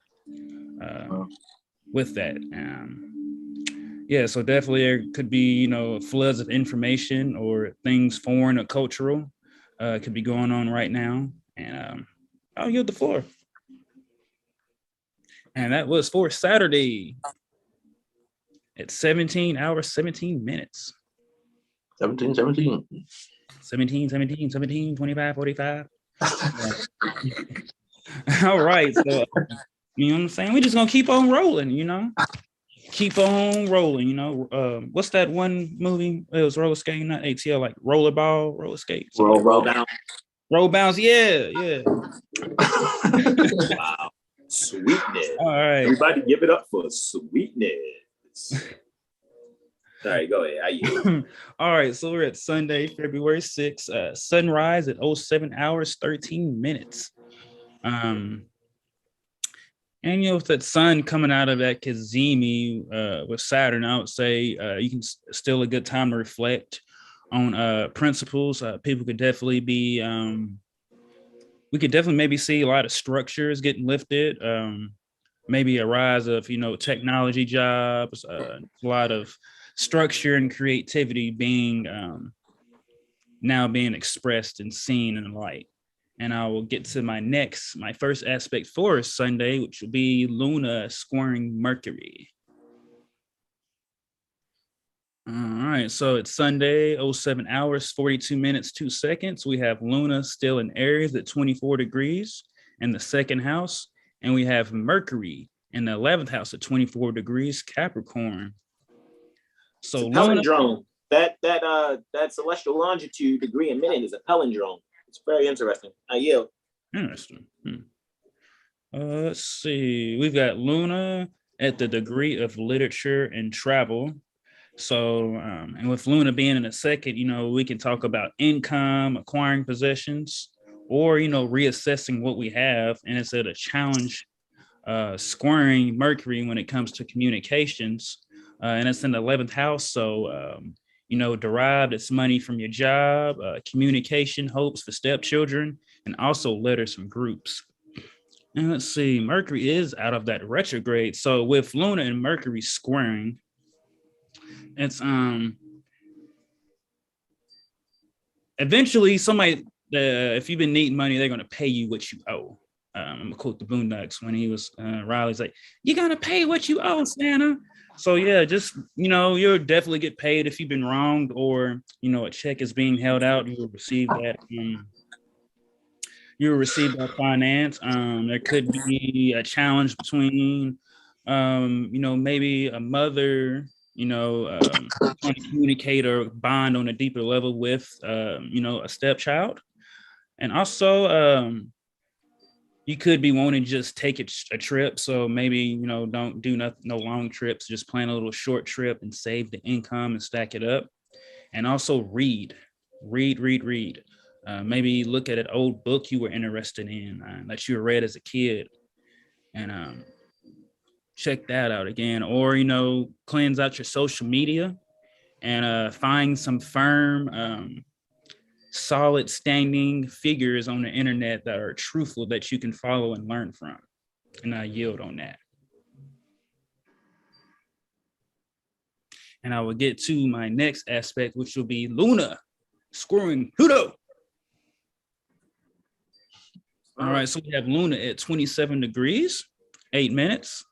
With that, so definitely there could be floods of information or things foreign or cultural could be going on right now. And I'll yield the floor. And that was for Saturday at 17 hours, 17 minutes. 17, 25, 45. All right. So, you know what I'm saying? We're just going to keep on rolling, Keep on rolling, What's that one movie? It was roller skating, not ATL, like rollerball, roller skates. Roll down. Roll bounce, yeah. Wow. Sweet sweetness. All right. Everybody give it up for sweetness. All right, go ahead. All right, so we're at Sunday, February 6th, sunrise at 07 hours, 13 minutes. And with that sun coming out of that Cazimi with Saturn, I would say you can still a good time to reflect on principles. People could definitely be, we could definitely maybe see a lot of structures getting lifted. Maybe a rise of, technology jobs, a lot of structure and creativity being now being expressed and seen in the light. And I will get to my first aspect for Sunday, which will be Luna squaring Mercury. All right, so it's Sunday, 07 hours, 42 minutes, 2 seconds. We have Luna still in Aries at 24 degrees in the second house. And we have Mercury in the 11th house at 24 degrees Capricorn. So it's a palindrome. That celestial longitude degree a minute is a palindrome. It's very interesting. I yield. Interesting. Let's see. We've got Luna at the degree of literature and travel. So, and with Luna being in a second, we can talk about income, acquiring possessions, or, reassessing what we have. And it's at a challenge squaring Mercury when it comes to communications. And it's in the 11th house. So, derived its money from your job, communication, hopes for stepchildren, and also letters from groups. And let's see, Mercury is out of that retrograde. So with Luna and Mercury squaring, it's eventually somebody, if you've been needing money, they're going to pay you what you owe. I'm going to quote the Boondocks when he was, Riley's like, you're going to pay what you owe, Santa. So yeah, just, you'll definitely get paid if you've been wronged, or, a check is being held out. You will receive that. You will receive that finance. There could be a challenge between, maybe a mother, trying to communicate or bond on a deeper level with, a stepchild. And also, you could be wanting to just take a trip. So maybe, don't do no long trips, just plan a little short trip and save the income and stack it up. And also read. Maybe look at an old book you were interested in that you read as a kid, and check that out again. Or, cleanse out your social media and find some firm, solid standing figures on the internet that are truthful that you can follow and learn from. And I yield on that. And I will get to my next aspect, which will be Luna squaring Pluto. All right, so we have Luna at 27 degrees, 8 minutes.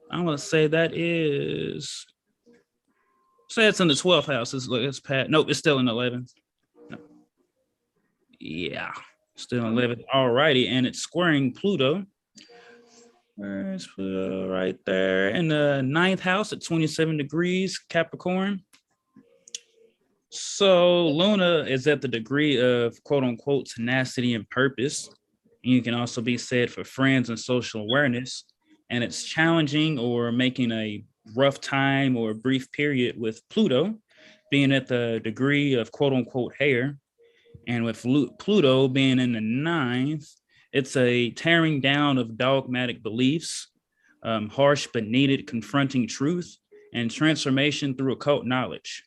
I'm going to say that is, say it's in the 12th house. It's Pat. Nope, it's still in the 11th. No. Yeah, still in 11th. All righty, and it's squaring Pluto. Where's Pluto? Right there in the 9th house at 27 degrees Capricorn. So Luna is at the degree of quote unquote tenacity and purpose. You can also be said for friends and social awareness. And it's challenging or making a rough time or a brief period with Pluto being at the degree of quote unquote hair. And with Pluto being in the 9th, it's a tearing down of dogmatic beliefs, harsh but needed confronting truth, and transformation through occult knowledge.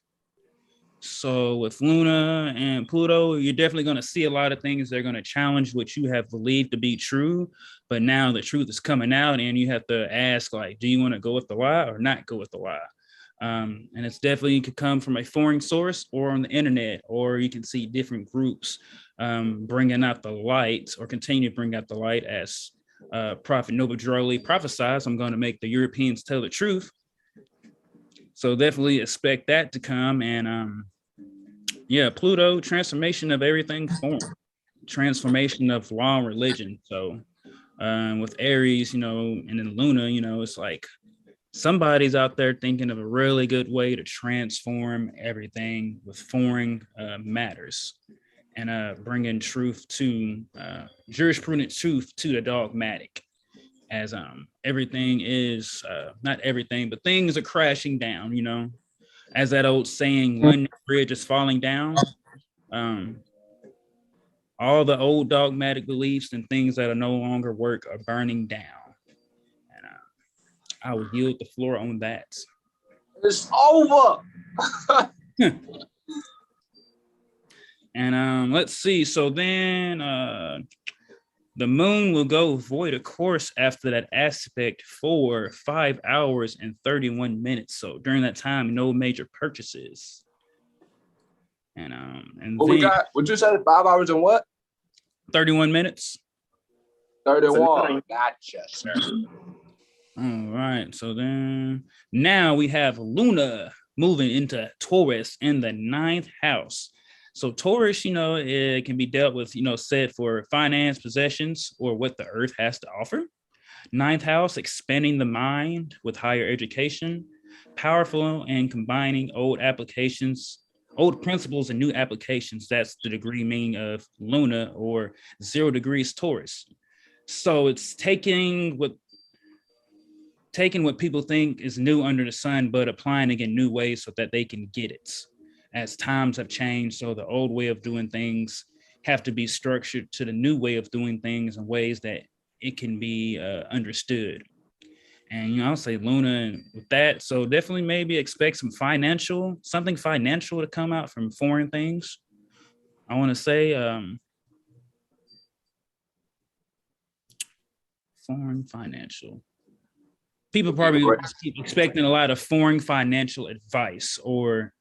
So with Luna and Pluto, you're definitely going to see a lot of things that are going to challenge what you have believed to be true. But now the truth is coming out and you have to ask, like, do you want to go with the lie or not go with the lie? And it's definitely could come from a foreign source or on the internet, or you can see different groups bringing out the light or continue to bring out the light as Prophet Noble Droley prophesies, I'm going to make the Europeans tell the truth. So definitely expect that to come. And yeah, Pluto, transformation of everything form, transformation of law and religion. So with Aries, and then Luna, it's like somebody's out there thinking of a really good way to transform everything with foreign matters and bringing truth to jurisprudent truth to the dogmatic. as everything is not everything, but things are crashing down, you know, as that old saying, one bridge is falling down. All the old dogmatic beliefs and things that are no longer work are burning down. And I will yield the floor on that. It's over. And let's see. So then the moon will go void of course after that aspect for 5 hours and 31 minutes. So during that time, no major purchases. And what we got? What you said? 5 hours and what? 31 minutes. 31. Gotcha, sir. All right. So then now we have Luna moving into Taurus in the 9th house. So Taurus, you know, it can be dealt with, you know, set for finance, possessions, or what the earth has to offer. 9th house, expanding the mind with higher education, powerful and combining old principles and new applications. That's the degree meaning of Luna, or 0 degrees Taurus. So it's taking what people think is new under the sun, but applying it in new ways so that they can get it. As times have changed, so the old way of doing things have to be structured to the new way of doing things in ways that it can be understood. And, you know, I'll say Luna with that. So definitely maybe expect something financial to come out from foreign things. I want to say foreign financial. People probably keep expecting a lot of foreign financial advice or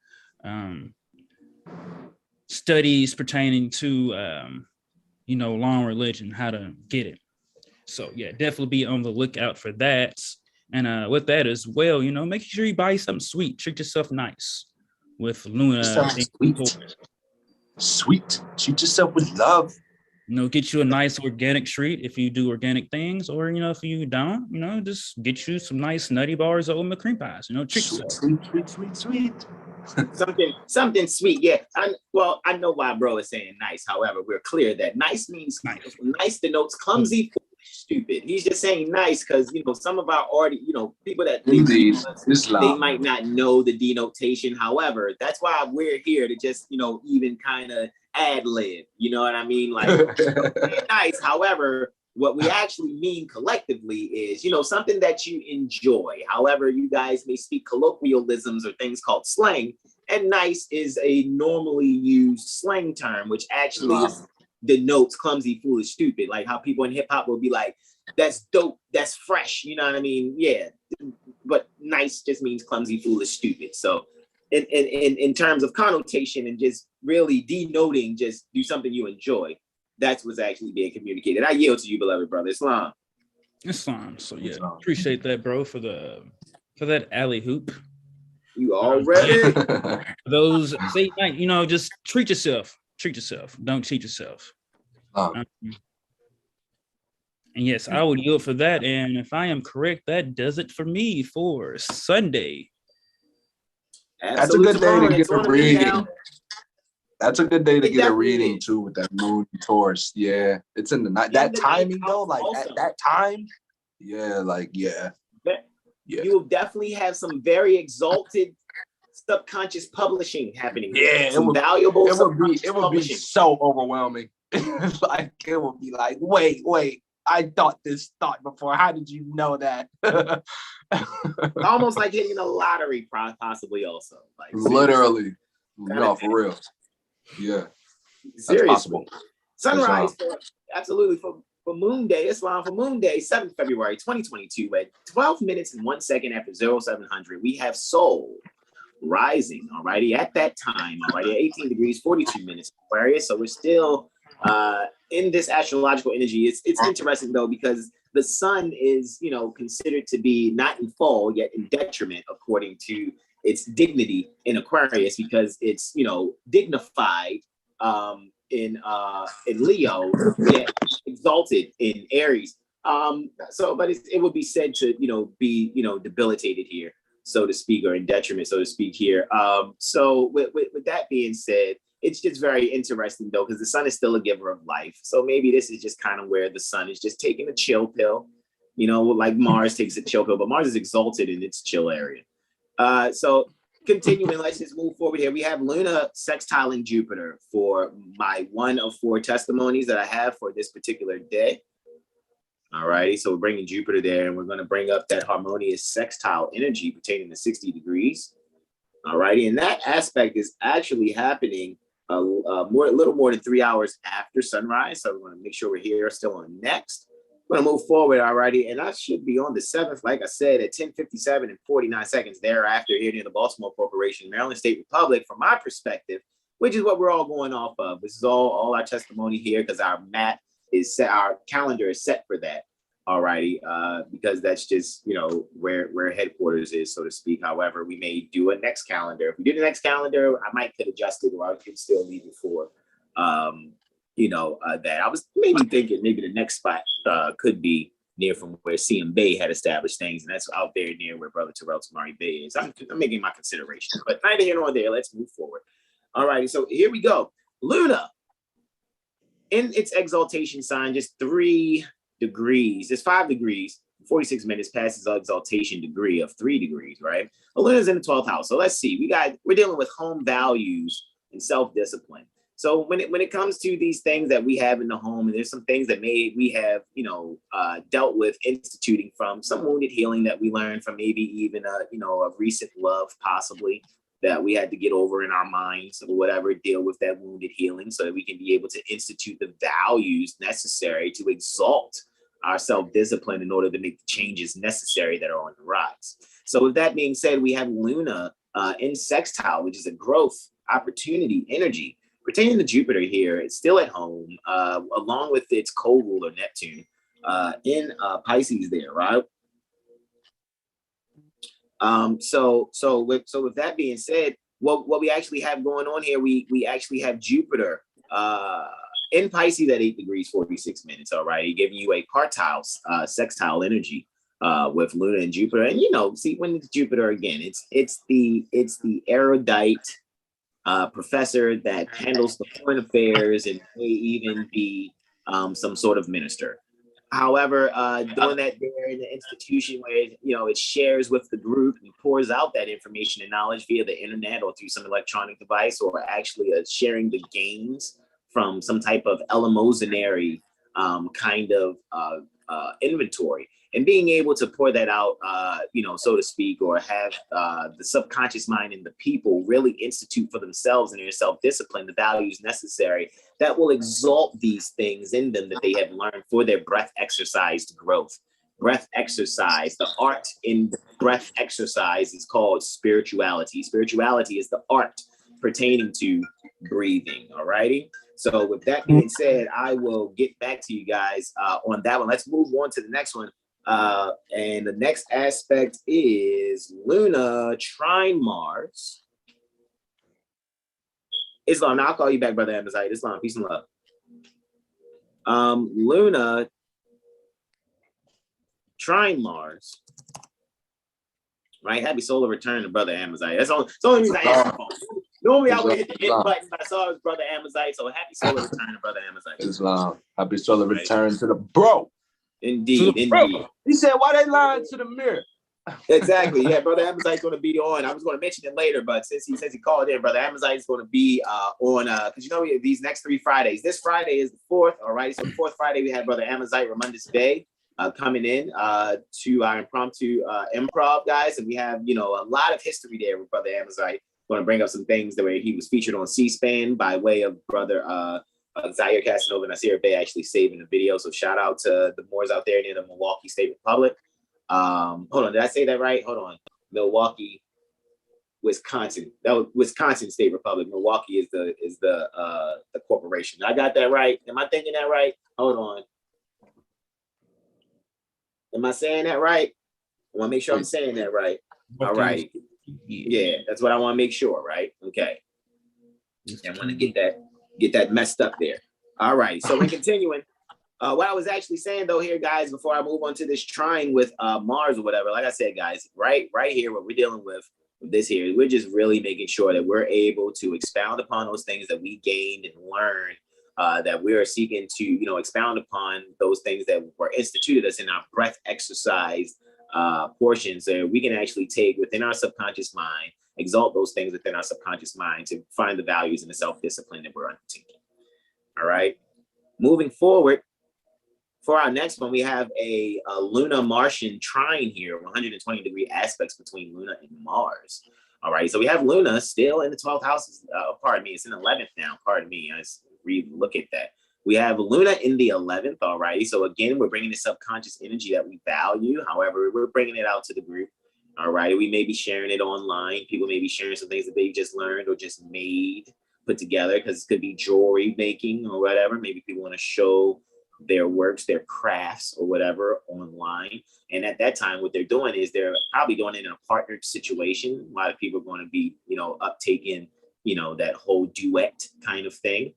studies pertaining to, you know, law and religion, how to get it. So yeah, definitely be on the lookout for that. And with that as well, you know, make sure you buy something sweet. Treat yourself nice with Luna. Sweet. Treat yourself with love. You know, get you a nice organic treat if you do organic things, or, you know, if you don't, you know, just get you some nice nutty bars or oatmeal cream pies. You know, treat yourself. Sweet. something sweet. Yeah. I know why bro is saying nice. However, we're clear that nice means nice. Nice denotes clumsy, foolish, stupid. He's just saying nice because, you know, some of our people that they might not know the denotation. However, that's why we're here to just, you know, even kind of ad lib. You know what I mean? Like nice. However, what we actually mean collectively is, you know, something that you enjoy. However, you guys may speak colloquialisms or things called slang, and nice is a normally used slang term, which actually denotes clumsy, foolish, stupid. Like how people in hip hop will be like, that's dope, that's fresh. You know what I mean? Yeah. But nice just means clumsy, foolish, stupid. So in terms of connotation and just really denoting, just do something you enjoy. That's what's actually being communicated. I yield to you, beloved brother. Islam. So yeah, appreciate that, bro, for that alley hoop. You already those say, you know, just treat yourself. Don't cheat yourself. And yes, I would yield for that. And if I am correct, that does it for me for Sunday. That's a good day to get a reading. That's a good day to get a reading too with that moon Taurus. Yeah, it's in the night. That timing though, like at that time, yeah. You will definitely have some very exalted subconscious publishing happening. Yeah, it would be so overwhelming. Like it would be like, wait, I thought this thought before. How did you know that? Almost like hitting a lottery, possibly also. Like literally, no, for real. Yeah, seriously. Possible. Sunrise, absolutely for Moon Day, Islam for Moon Day, 7th February 2022 at 12 minutes and 1 second after 0700. We have Sol rising, alrighty, at that time, alrighty, at 18 degrees, 42 minutes Aquarius. So we're still in this astrological energy. It's interesting though, because the sun is, you know, considered to be not in fall, yet in detriment according to its dignity in Aquarius, because it's, you know, dignified in Leo, yet exalted in Aries. But it would be said to, you know, be, you know, debilitated here, so to speak, or in detriment, so to speak here. So with that being said, it's just very interesting though, because the sun is still a giver of life. So maybe this is just kind of where the sun is just taking a chill pill You know, like Mars takes a chill pill, but Mars is exalted in its chill area. So continuing, let's just move forward here. We have Luna sextiling Jupiter for my 1 of 4 testimonies that I have for this particular day. All righty, so we're bringing Jupiter there, and we're going to bring up that harmonious sextile energy pertaining to 60 degrees. All righty, and that aspect is actually happening a little more than 3 hours after sunrise. So we're going to make sure we're here still on next. We're going to move forward, all righty, and I should be on the 7th, like I said, at 10:57 and 49 seconds thereafter here near the Baltimore Corporation, Maryland State Republic, from my perspective, which is what we're all going off of. This is all our testimony here because our mat is set, our calendar is set for that. All righty, because that's just, you know, where headquarters is, so to speak. However, we may do a next calendar. If we do the next calendar, I might could adjust it, or I could still leave it for, that. I was maybe thinking maybe the next spot could be near from where CM Bay had established things, and that's out there near where Brother Terrell Tamari Bay is. I'm making my consideration, but neither here nor there. Let's move forward. All righty, so here we go. Luna, in its exaltation sign, just 3 degrees. It's 5 degrees, 46 minutes past its exaltation degree of 3 degrees, right? Luna's in the 12th house. So let's see. We're dealing with home values and self-discipline. So when it comes to these things that we have in the home, and there's some things that we have, dealt with instituting from some wounded healing that we learned from maybe even a recent love possibly that we had to get over in our minds or whatever, deal with that wounded healing so that we can be able to institute the values necessary to exalt our self-discipline in order to make the changes necessary that are on the rise. So with that being said, we have Luna in sextile, which is a growth opportunity energy pertaining to Jupiter here. It's still at home, along with its co-ruler Neptune in Pisces there, right? So with that being said, what we actually have going on here, we actually have Jupiter in Pisces at 8 degrees 46 minutes. All right, giving you a partile sextile energy with Luna and Jupiter. And see, when it's Jupiter again, it's the erudite professor that handles the foreign affairs and may even be some sort of minister. However, doing that there in the institution where it shares with the group and pours out that information and knowledge via the internet or through some electronic device, or actually sharing the gains from some type of eleemosynary kind of inventory, and being able to pour that out, so to speak, or have the subconscious mind and the people really institute for themselves and their self-discipline the values necessary that will exalt these things in them that they have learned for their breath exercised growth. Breath exercise, the art in breath exercise is called spirituality. Spirituality is the art pertaining to breathing, all righty? So with that being said, I will get back to you guys on that one. Let's move on to the next one. And the next aspect is Luna trine Mars. Islam, now I'll call you back, Brother Amazite. Islam, peace and love. Luna trine Mars. Right? Happy solar return to Brother Amazite. That's the only reason I answered the phone. Normally I would hit the end button, but I saw it was Brother Amazite. So happy solar return to Brother Amazite. Islam. Happy solar return to the bro. Indeed. He said, why they lying to the mirror? Exactly. Yeah, Brother Amazite's going to be on. I was going to mention it later, but since he says he called in, Brother Amazite is going to be on, because we have these next 3 Fridays. This Friday is the 4th, all right? So the 4th Friday, we have Brother Amazite Ramundus Bey coming in to our impromptu improv, guys. And we have, a lot of history there with Brother Amazite. Going to bring up some things the way he was featured on C-SPAN by way of Brother Zaire Casanova and Nasir Bey actually saving the video. So shout out to the Moors out there near the Milwaukee State Republic. Hold on, did I say that right? Hold on. Milwaukee, Wisconsin. That was Wisconsin State Republic. Milwaukee is the corporation. I got that right? Am I thinking that right? Hold on. Am I saying that right? I want to make sure I'm saying that right. All right. Yeah, that's what I want to make sure, right? Okay. I want to get that messed up there. All right. So we're continuing. What I was actually saying though here, guys, before I move on to this trine with Mars or whatever, like I said, guys, right here, what we're dealing with this here, we're just really making sure that we're able to expound upon those things that we gained and learned that we are seeking to, you know, expound upon those things that were instituted us in our breath exercise portions, that we can actually take within our subconscious mind, exalt those things within our subconscious mind to find the values and the self-discipline that we're undertaking. All right. Moving forward, for our next one, we have a Luna Martian trine here, 120-degree aspects between Luna and Mars. All right, so we have Luna still in the 12th house. Pardon me, it's in 11th now. Pardon me, I just look at that. We have Luna in the 11th. All right, so again, we're bringing the subconscious energy that we value. However, we're bringing it out to the group. All right, we may be sharing it online. People may be sharing some things that they just learned or just made, put together, because it could be jewelry making or whatever. Maybe people want to show their works, their crafts or whatever online. And at that time, what they're doing is they're probably doing it in a partnered situation. A lot of people are going to be, you know, uptaking, you know, that whole duet kind of thing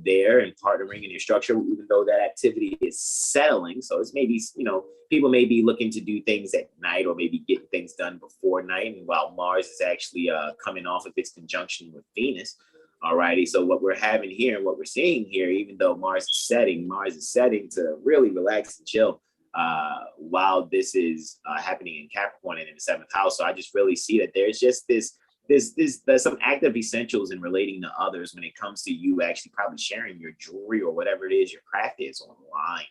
there and partnering in your structure, even though that activity is settling. So it's maybe, you know, people may be looking to do things at night or maybe get things done before night. And while Mars is actually coming off of its conjunction with Venus. All righty. So what we're having here and what we're seeing here, even though Mars is setting to really relax and chill while this is happening in Capricorn and in the 7th house. So I just really see that there's just there's some active essentials in relating to others when it comes to you actually probably sharing your jewelry or whatever it is your craft is online.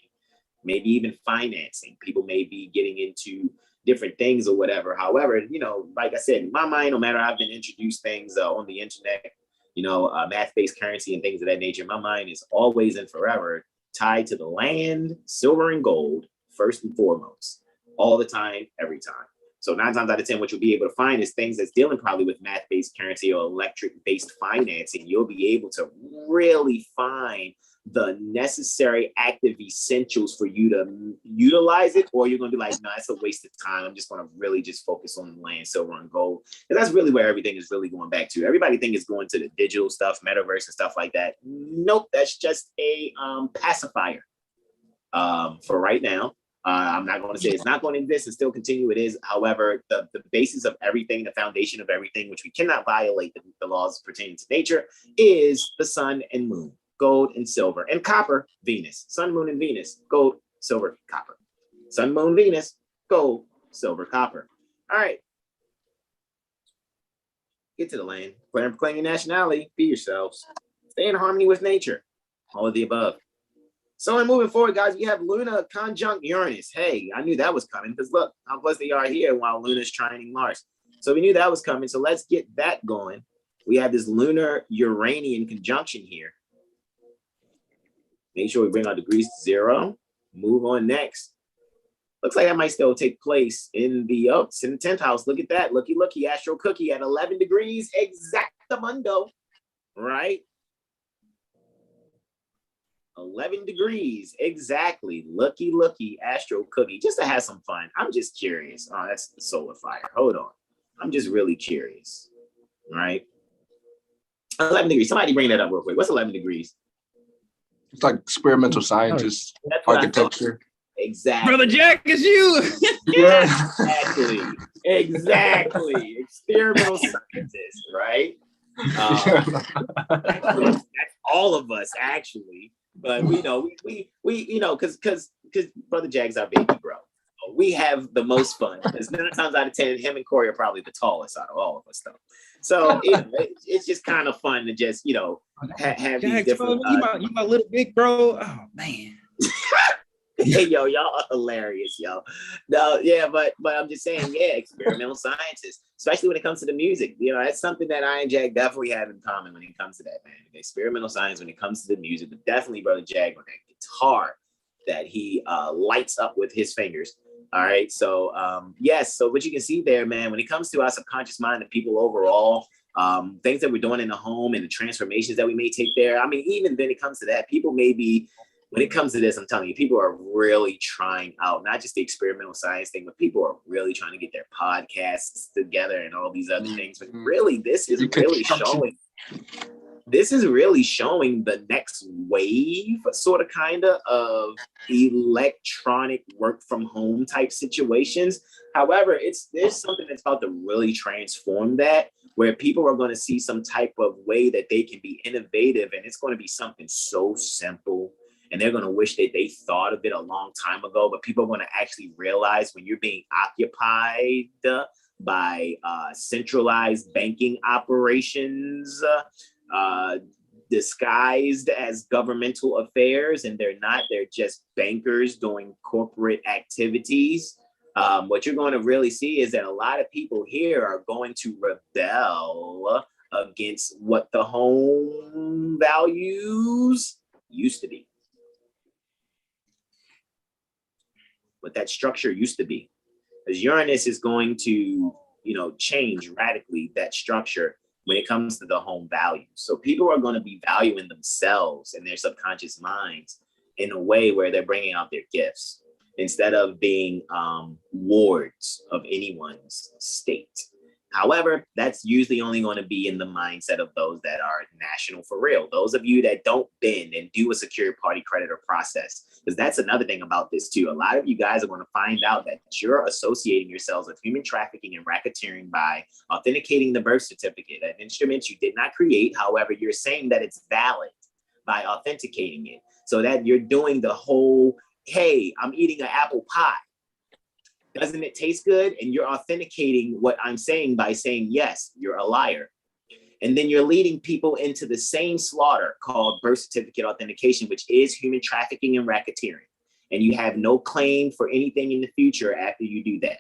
Maybe even financing. People may be getting into different things or whatever. However, you know, like I said, in my mind, no matter I've been introduced things on the internet, you know, math-based currency and things of that nature, my mind is always and forever tied to the land, silver and gold, first and foremost, all the time, every time. So 9 times out of 10, what you'll be able to find is things that's dealing probably with math-based currency or electric-based financing. You'll be able to really find the necessary active essentials for you to utilize it, or you're going to be like, no, it's a waste of time. I'm just going to really just focus on land, silver, and gold. And that's really where everything is really going back to. Everybody thinks it's going to the digital stuff, metaverse and stuff like that. Nope, that's just a pacifier for right now. I'm not going to say it's not going to exist and still continue. It is. However, the basis of everything, the foundation of everything, which we cannot violate the laws pertaining to nature, is the sun and moon. Gold and silver and copper, Venus. Sun, moon, and Venus. Gold, silver, copper. Sun, moon, Venus. Gold, silver, copper. All right. Get to the land. Claim your nationality. Be yourselves. Stay in harmony with nature. All of the above. So, in moving forward, guys, we have Luna conjunct Uranus. Hey, I knew that was coming because look how close they are here while Luna's trining Mars. So we knew that was coming. So let's get that going. We have this lunar Uranian conjunction here. Make sure we bring our degrees to 0. Move on next. Looks like that might still take place in the, it's in the 10th house. Look at that. Looky, Astro Cookie at 11 degrees exactamundo, right? 11 degrees exactly. Looky, Astro Cookie. Just to have some fun. I'm just curious. Oh, that's the solar fire. Hold on. I'm just really curious, right? 11 degrees. Somebody bring that up real quick. What's 11 degrees? It's like experimental scientists, architecture. Exactly. Brother Jack, is you. Yeah, exactly. Experimental scientists, right? That's all of us, actually. But we know, we you know, because Brother Jack's our baby bro. We have the most fun. Because 9 times out of 10, him and Corey are probably the tallest out of all of us, though. So it's just kind of fun to just, you know, have these different. You my little big bro. Oh man. Hey yo, y'all are hilarious, yo. No, yeah, but I'm just saying, yeah, experimental scientists, especially when it comes to the music. You know, that's something that I and Jack definitely have in common when it comes to that, man. Experimental science when it comes to the music, but definitely Brother Jack with that guitar that he lights up with his fingers. All right, so yes, so what you can see there, man, when it comes to our subconscious mind and people overall, things that we're doing in the home and the transformations that we may take there. I mean, even when it comes to that, people may be, when it comes to this, I'm telling you, people are really trying out, not just the experimental science thing, but people are really trying to get their podcasts together and all these other things. But really, this is really showing the next wave, sort of kind of electronic work from home type situations. However, there's something that's about to really transform that where people are going to see some type of way that they can be innovative, and it's going to be something so simple, and they're going to wish that they thought of it a long time ago, but people are going to actually realize when you're being occupied by centralized banking operations, disguised as governmental affairs, and they're just bankers doing corporate activities. What you're going to really see is that a lot of people here are going to rebel against what the home values used to be, what that structure used to be. Because Uranus is going to, change radically that structure when it comes to the home values. So people are going to be valuing themselves and their subconscious minds in a way where they're bringing out their gifts instead of being wards of anyone's state. However, that's usually only going to be in the mindset of those that are national for real. Those of you that don't bend and do a secured party creditor process, because that's another thing about this too. A lot of you guys are going to find out that you're associating yourselves with human trafficking and racketeering by authenticating the birth certificate, an instrument you did not create. However, you're saying that it's valid by authenticating it, so that you're doing the whole, hey, I'm eating an apple pie. Doesn't it taste good? And you're authenticating what I'm saying by saying, yes, you're a liar. And then you're leading people into the same slaughter called birth certificate authentication, which is human trafficking and racketeering. And you have no claim for anything in the future after you do that.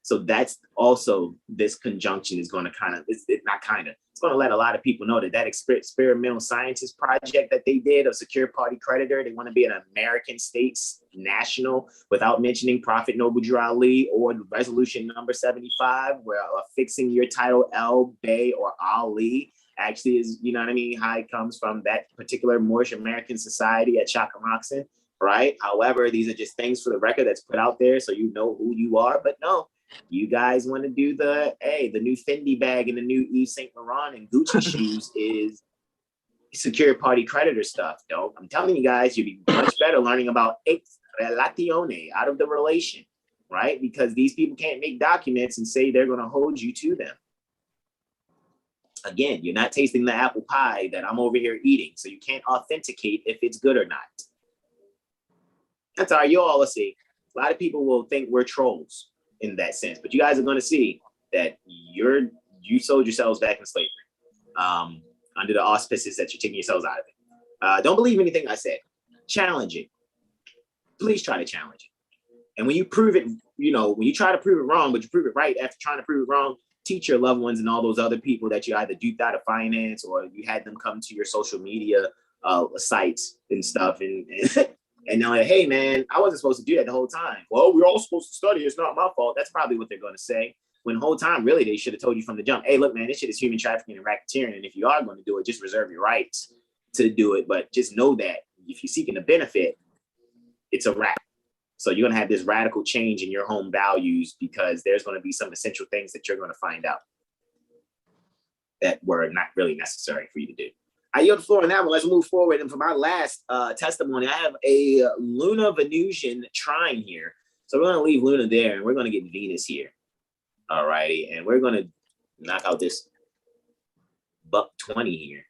So that's also, this conjunction is going to it's going to let a lot of people know that experimental scientist project that they did of secure party creditor, they want to be an American states national without mentioning Prophet Noble Drew Ali or resolution number 75, where fixing your title L, Bey, or Ali actually is, how it comes from that particular Moorish American society at Chakamaksin, right? However, these are just things for the record that's put out there so you know who you are, but no. You guys want to do the new Fendi bag and the new Yves Saint Laurent and Gucci shoes is secure party creditor stuff, though. I'm telling you guys, you'd be much better learning about relatione, out of the relation, right? Because these people can't make documents and say they're going to hold you to them. Again, you're not tasting the apple pie that I'm over here eating, so you can't authenticate if it's good or not. That's all right. You all will see. A lot of people will think we're trolls in that sense, but you guys are going to see that you sold yourselves back in slavery under the auspices that you're taking yourselves out of it. Don't believe anything I said. Challenge it. Please try to challenge it. And when you prove it, when you try to prove it wrong, but you prove it right after trying to prove it wrong, teach your loved ones and all those other people that you either duped out of finance or you had them come to your social media sites and stuff and they're like, hey, man, I wasn't supposed to do that the whole time. Well, we're all supposed to study. It's not my fault. That's probably what they're going to say. When the whole time, really, they should have told you from the jump, hey, look, man, this shit is human trafficking and racketeering. And if you are going to do it, just reserve your rights to do it. But just know that if you're seeking a benefit, it's a wrap. So you're going to have this radical change in your home values because there's going to be some essential things that you're going to find out that were not really necessary for you to do. I yield the floor on that one. Let's move forward. And for my last testimony, I have a Luna Venusian trine here. So we're going to leave Luna there and we're going to get Venus here. All righty. And we're going to knock out this buck 20 here.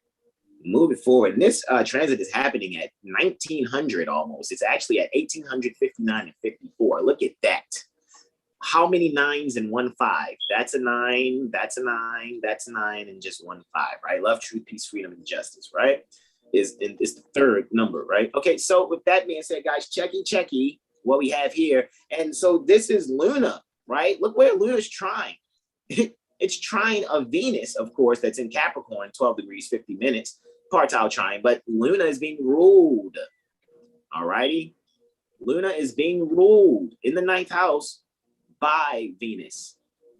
Move it forward. And this transit is happening at 1900 almost. It's actually at 1859 and 54. Look at that. How many nines in 1 5? That's a 9, that's a 9, that's a 9, and just 1 5, right? Love, truth, peace, freedom, and justice, right? Is the third number, right? Okay, so with that being said, guys, checky what we have here. And so this is Luna, right? Look where Luna's trine. It's trine of Venus, of course, that's in Capricorn, 12 degrees, 50 minutes, partile trine, but Luna is being ruled, all righty? Luna is being ruled in the 9th house by Venus,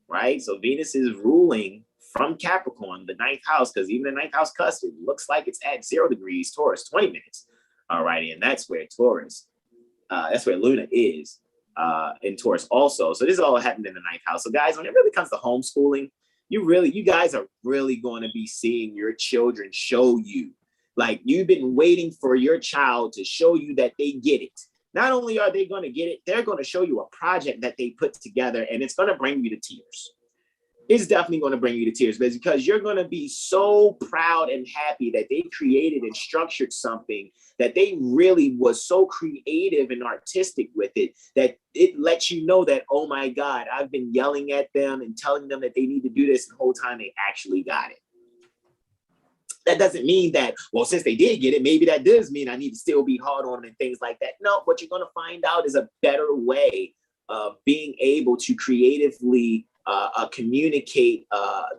right? So Venus is ruling from Capricorn, the 9th house, because even the 9th house cusp looks like it's at 0 degrees Taurus, 20 minutes. All righty, and that's where Taurus, that's where Luna is in Taurus also. So this all happened in the 9th house. So guys, when it really comes to homeschooling, you guys are really going to be seeing your children show you. Like, you've been waiting for your child to show you that they get it. Not only are they going to get it, they're going to show you a project that they put together, and it's going to bring you to tears. It's definitely going to bring you to tears, because you're going to be so proud and happy that they created and structured something, that they really was so creative and artistic with it, that it lets you know that, oh my God, I've been yelling at them and telling them that they need to do this, the whole time they actually got it. That doesn't mean that, well, since they did get it, maybe that does mean I need to still be hard on them and things like that. No, what you're going to find out is a better way of being able to creatively communicate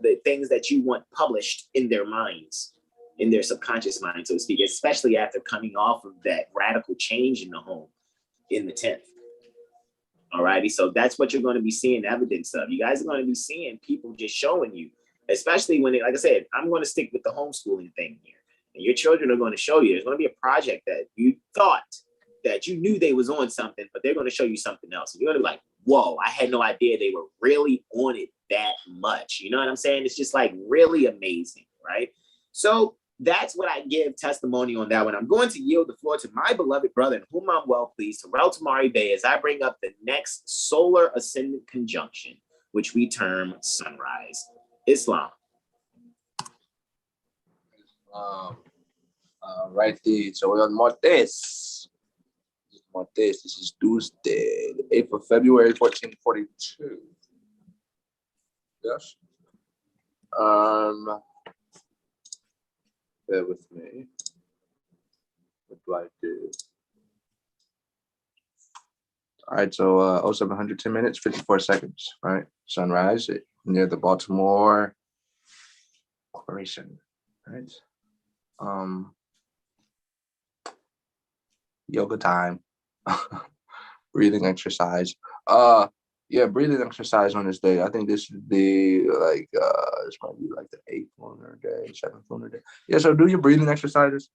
the things that you want published in their minds, in their subconscious mind, so to speak, especially after coming off of that radical change in the home in the 10th. All righty. So that's what you're going to be seeing evidence of. You guys are going to be seeing people just showing you, especially when, like I said, I'm going to stick with the homeschooling thing here. And your children are going to show you. There's going to be a project that you thought that you knew they was on something, but they're going to show you something else. And you're going to be like, whoa, I had no idea they were really on it that much. You know what I'm saying? It's just like really amazing, right? So that's what I give testimony on that one. I'm going to yield the floor to my beloved brother, in whom I'm well pleased, Terrell Tamari Bey, as I bring up the next solar ascendant conjunction, which we term sunrise. Islam. Right there. So we're on Martes. This is Tuesday, the 8th of February, 1442. Yes. Bear with me. What do I do? All right, so 0710 minutes, 54 seconds, right? Sunrise near the Baltimore Corporation, right? Yoga time. Breathing exercise. Yeah, breathing exercise on this day. I think this should be like this might be like the 8th lunar day, 7th lunar day. Yeah, so do your breathing exercises.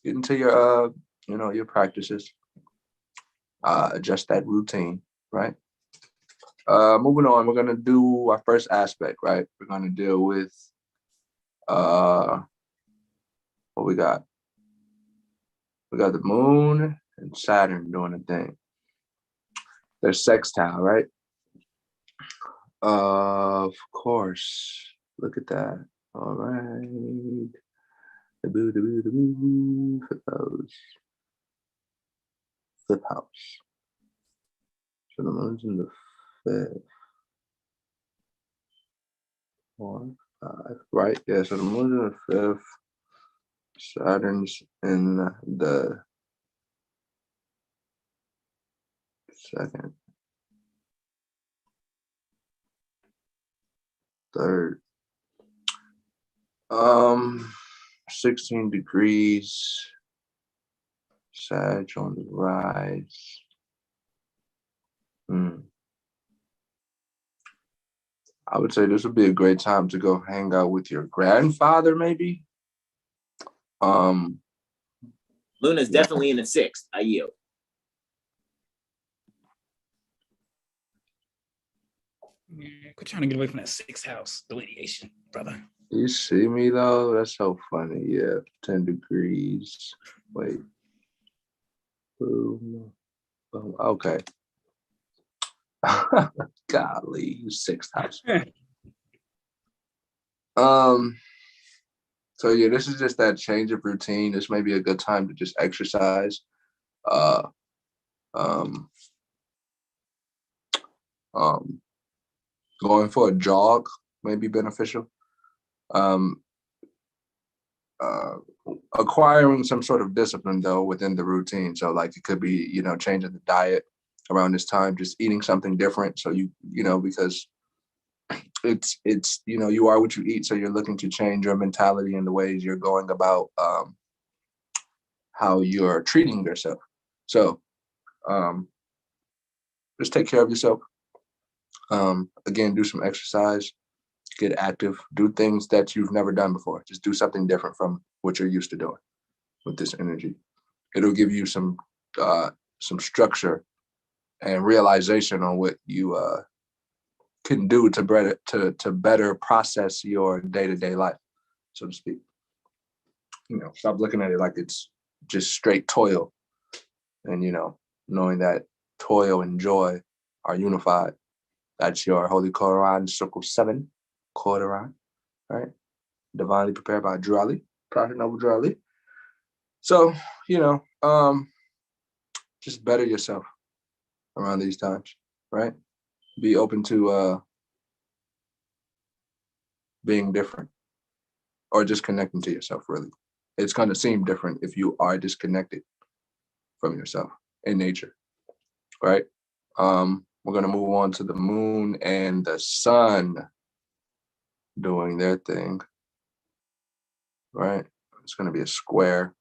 Get into your your practices. Adjust that routine, right? Moving on, we're gonna do our first aspect, right? We're gonna deal with what we got. We got the moon and Saturn doing a thing. They're sextile, right? Of course. Look at that. All right. Flip house. Flip house. So the moon's in the 5th. 4, 5. Right. Yeah. So the moon's in the 5th. Saturn's in the 2nd. 3rd. 16 degrees. Sag on the rise. I would say this would be a great time to go hang out with your grandfather, maybe. Luna's definitely in the 6th. I yield. Quit trying to get away from that 6th house delineation, brother. You see me though? That's so funny. Yeah, 10 degrees. Wait. Boom. Boom. Okay. Golly, 6th house. So yeah, this is just that change of routine. This may be a good time to just exercise. Going for a jog may be beneficial. Acquiring some sort of discipline though within the routine. So like it could be, changing the diet around this time, just eating something different. So because it's you are what you eat. So you're looking to change your mentality and the ways you're going about how you're treating yourself. So just take care of yourself. Again, do some exercise, get active, do things that you've never done before. Just do something different from what you're used to doing with this energy. It'll give you some structure and realization on what you can do to better process your day-to-day life, so to speak. Stop looking at it like it's just straight toil, and knowing that toil and joy are unified. That's your Holy Quran, Circle 7. Corduroy, right? Divinely prepared by Drew Ali, Prophet Noble Drew Ali. So, just better yourself around these times, right? Be open to being different or just connecting to yourself, really. It's going to seem different if you are disconnected from yourself in nature, right? We're going to move on to the moon and the sun doing their thing, right? It's going to be a square.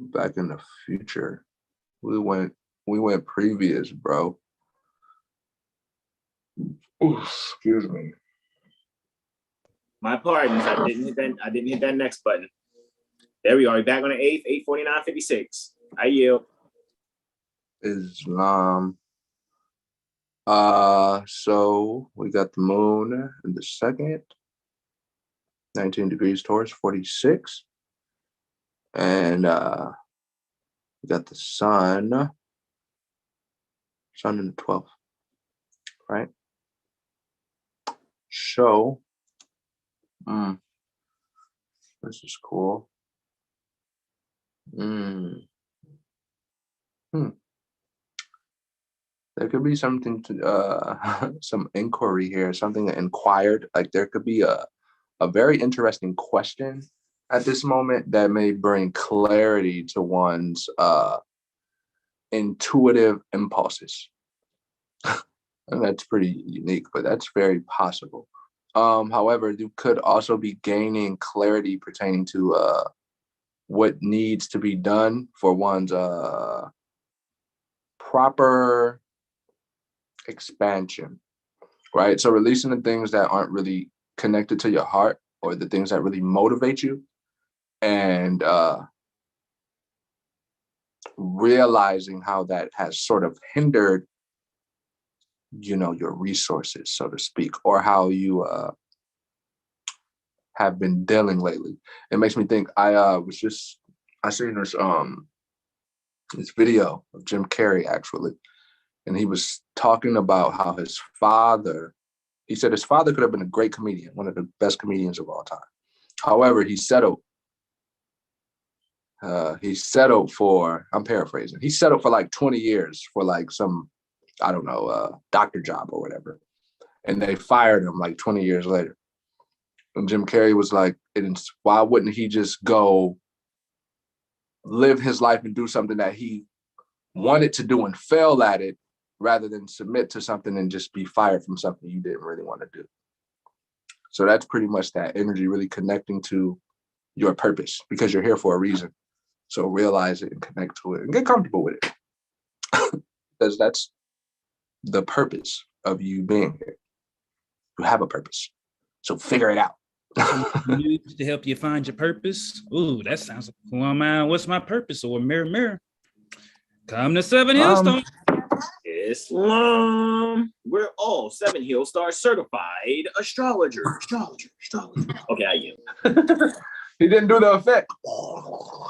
Back in the future, we went previous, bro. Ooh, excuse me. My pardons. I didn't hit that next button. There we are. Back on the 8th, 849.56. I yield. Islam. So we got the moon in the second, 19 degrees Taurus, 46. And we got the sun in the 12th, right? So, this is cool. There could be something to some inquiry here, something inquired. Like there could be a very interesting question at this moment that may bring clarity to one's intuitive impulses. And that's pretty unique, but that's very possible. However, you could also be gaining clarity pertaining to what needs to be done for one's proper expansion, right? So releasing the things that aren't really connected to your heart or the things that really motivate you, and realizing how that has sort of hindered, your resources, so to speak, or how you have been dealing lately. It makes me think, I seen this video of Jim Carrey, actually, and he was talking about how he said his father could have been a great comedian, one of the best comedians of all time. However, he settled for, I'm paraphrasing, he settled for like 20 years for like some, I don't know, doctor job or whatever. And they fired him like 20 years later. And Jim Carrey was like, why wouldn't he just go live his life and do something that he wanted to do and fail at it, rather than submit to something and just be fired from something you didn't really want to do. So that's pretty much that energy, really connecting to your purpose, because you're here for a reason. So realize it and connect to it and get comfortable with it. Because that's the purpose of you being here. You have a purpose. So figure it out. Used to help you find your purpose. Ooh, that sounds like, who am I? What's my purpose? Or mirror, mirror. Come to 7 Hillstone. Islam. We're all 7 Hill Star certified astrologer. Okay, I yield. He didn't do the effect.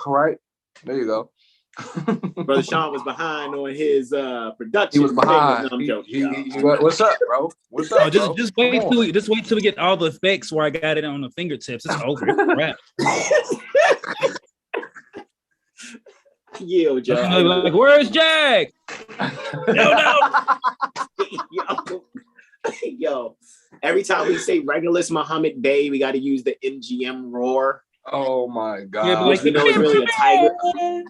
Right? There you go. Brother Sean was behind on his production. He was behind. No, I'm joking, What's up, bro? What's up? Oh, just wait till we get all the effects where I got it on the fingertips. It's over. Right. Yo, Joe. Like, where's Jack? No. Yo, every time we say Regulus Muhammad Bey, we got to use the MGM roar. Oh my God. Yeah, Which we know is really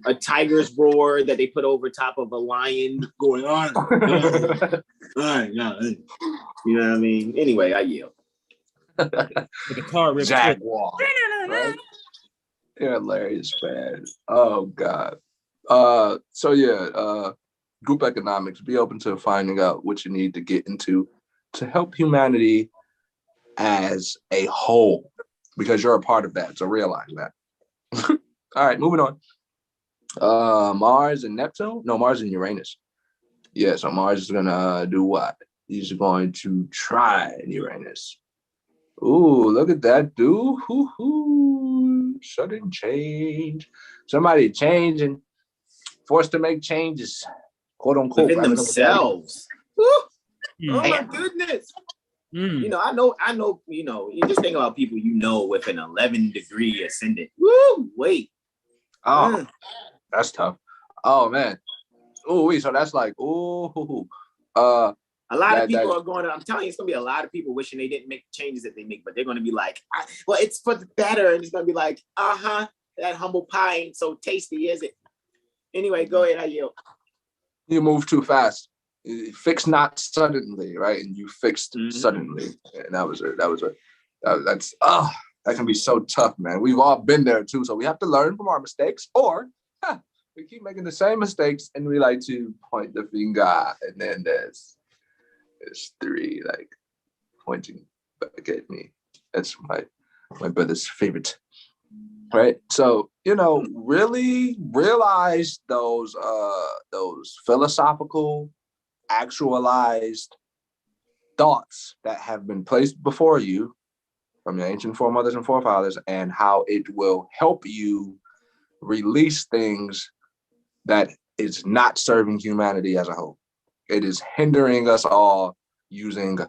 a tiger's roar that they put over top of a lion going on. You know what I mean? Anyway, I yield. The car ripped. Jaguar. Right? You're hilarious, man. Oh God. So yeah, group economics, be open to finding out what you need to get into to help humanity as a whole, because you're a part of that. So realize that. All right, moving on. Mars and Neptune? No, Mars and Uranus. Yeah, so Mars is gonna do what? He's going to try Uranus. Ooh, look at that, dude. Sudden change. Somebody changing, forced to make changes. quote unquote, within themselves. Oh my goodness. You know, I know, you know, you just think about people you know with an 11-degree ascendant. Woo, wait. Oh, that's tough. Oh man. Oh, so that's like, a lot of people are going to, I'm telling you, it's going to be a lot of people wishing they didn't make the changes that they make, but they're going to be like, well, it's for the better. And it's going to be like, that humble pie ain't so tasty, is it? Anyway, go ahead, I yield. You move too fast. Fix not suddenly, right? And you fixed suddenly. And that can be so tough, man. We've all been there too. So we have to learn from our mistakes, or we keep making the same mistakes and we like to point the finger. And then there's three like pointing back at me. That's my brother's favorite. Right. So, you know, really realize those philosophical, actualized thoughts that have been placed before you from your ancient foremothers and forefathers, and how it will help you release things that is not serving humanity as a whole. It is hindering us all using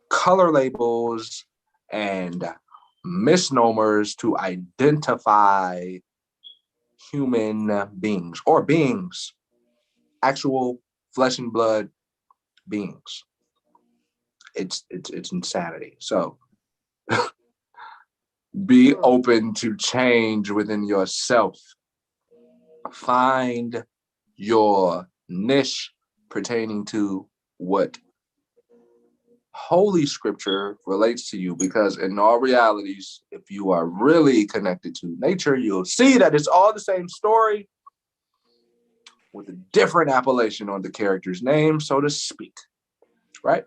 color labels and misnomers to identify human beings, or beings, actual flesh and blood beings. It's insanity. So be open to change within yourself. Find your niche pertaining to what Holy Scripture relates to you, because in all realities, if you are really connected to nature, you'll see that it's all the same story with a different appellation on the character's name, so to speak, right?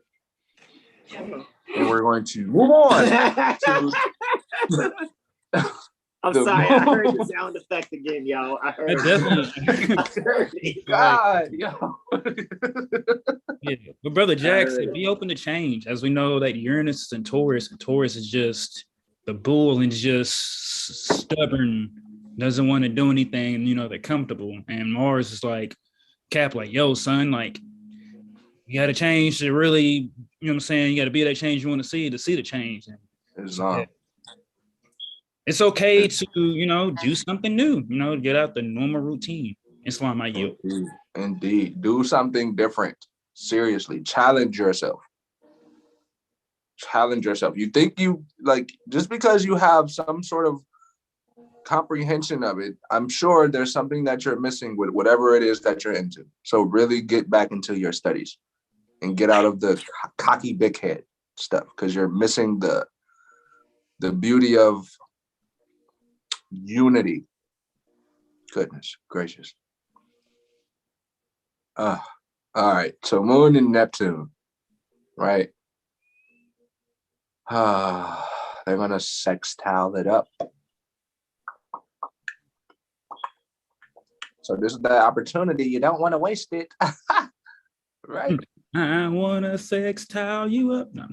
And we're going to move on to I'm sorry, I heard the sound effect again, y'all. I heard it. God, yo. Yeah, but Brother Jackson, be open to change. As we know that Uranus and Taurus is just the bull and just stubborn, doesn't want to do anything, you know, they're comfortable. And Mars is like, Cap, like, yo, son, like, you got to change to really, you know what I'm saying? You got to be that change you want to see the change. And it's okay to, you know, do something new, you know, get out the normal routine. Islam, I yield. Indeed. Do something different. Seriously, challenge yourself. Challenge yourself. You think you, like, just because you have some sort of comprehension of it, I'm sure there's something that you're missing with whatever it is that you're into. So really get back into your studies and get out of the cocky big head stuff, because you're missing the beauty of unity. Goodness gracious. All right. So Moon and Neptune, right? They're gonna sextile it up. So this is the opportunity. You don't want to waste it. Right? I want to sextile you up. No.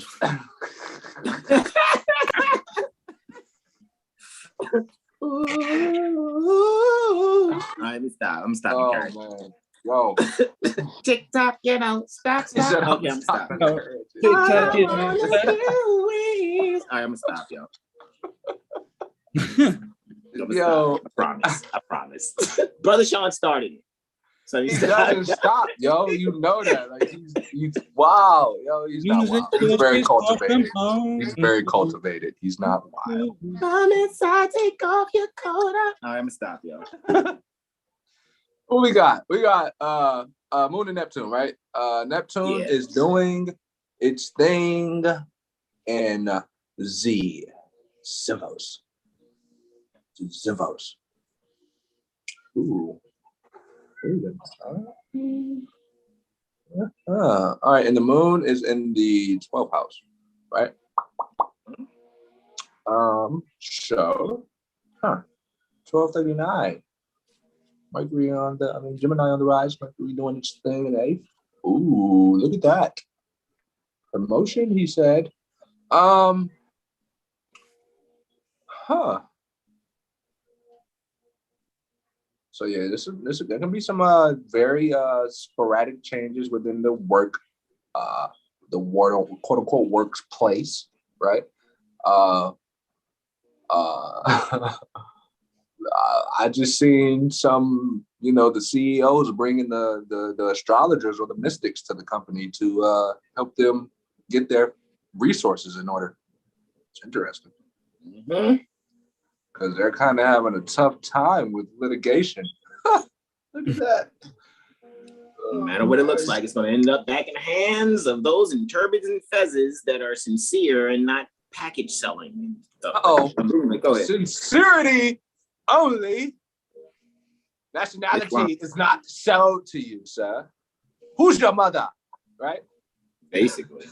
All right, let me stop. I'm stopping. Oh, man. Yo. TikTok, you know, stop. Okay, I'm stopping. TikTok, you know. All right, I'm gonna stop, yo. Yo, I promise. Brother Sean started it. So he doesn't stop, yo. You know that. Like he's wow, yo, he's not wild. He's very cultivated. He's very cultivated. He's not wild. Come inside, take off your coat. All right, I'm gonna stop, yo. What we got? We got Moon and Neptune, right? Neptune is doing its thing in Zivos. Ooh. All right, and the moon is in the 12th house, right? So 1239. Mercury Gemini on the rise, Mercury doing its thing in the 8th. Ooh, look at that. Promotion, he said. So yeah, this there can be some very sporadic changes within the work, the quote unquote workplace, right? I just seen some, the CEOs bringing the astrologers or the mystics to the company to help them get their resources in order. It's interesting. Mm-hmm. Because they're kind of having a tough time with litigation. Look at that. No matter what it looks like, it's going to end up back in the hands of those in turbans and fezzes that are sincere and not package selling. Oh, go ahead. Sincerity only. Nationality is not sold to you, sir. Who's your mother? Right? Basically.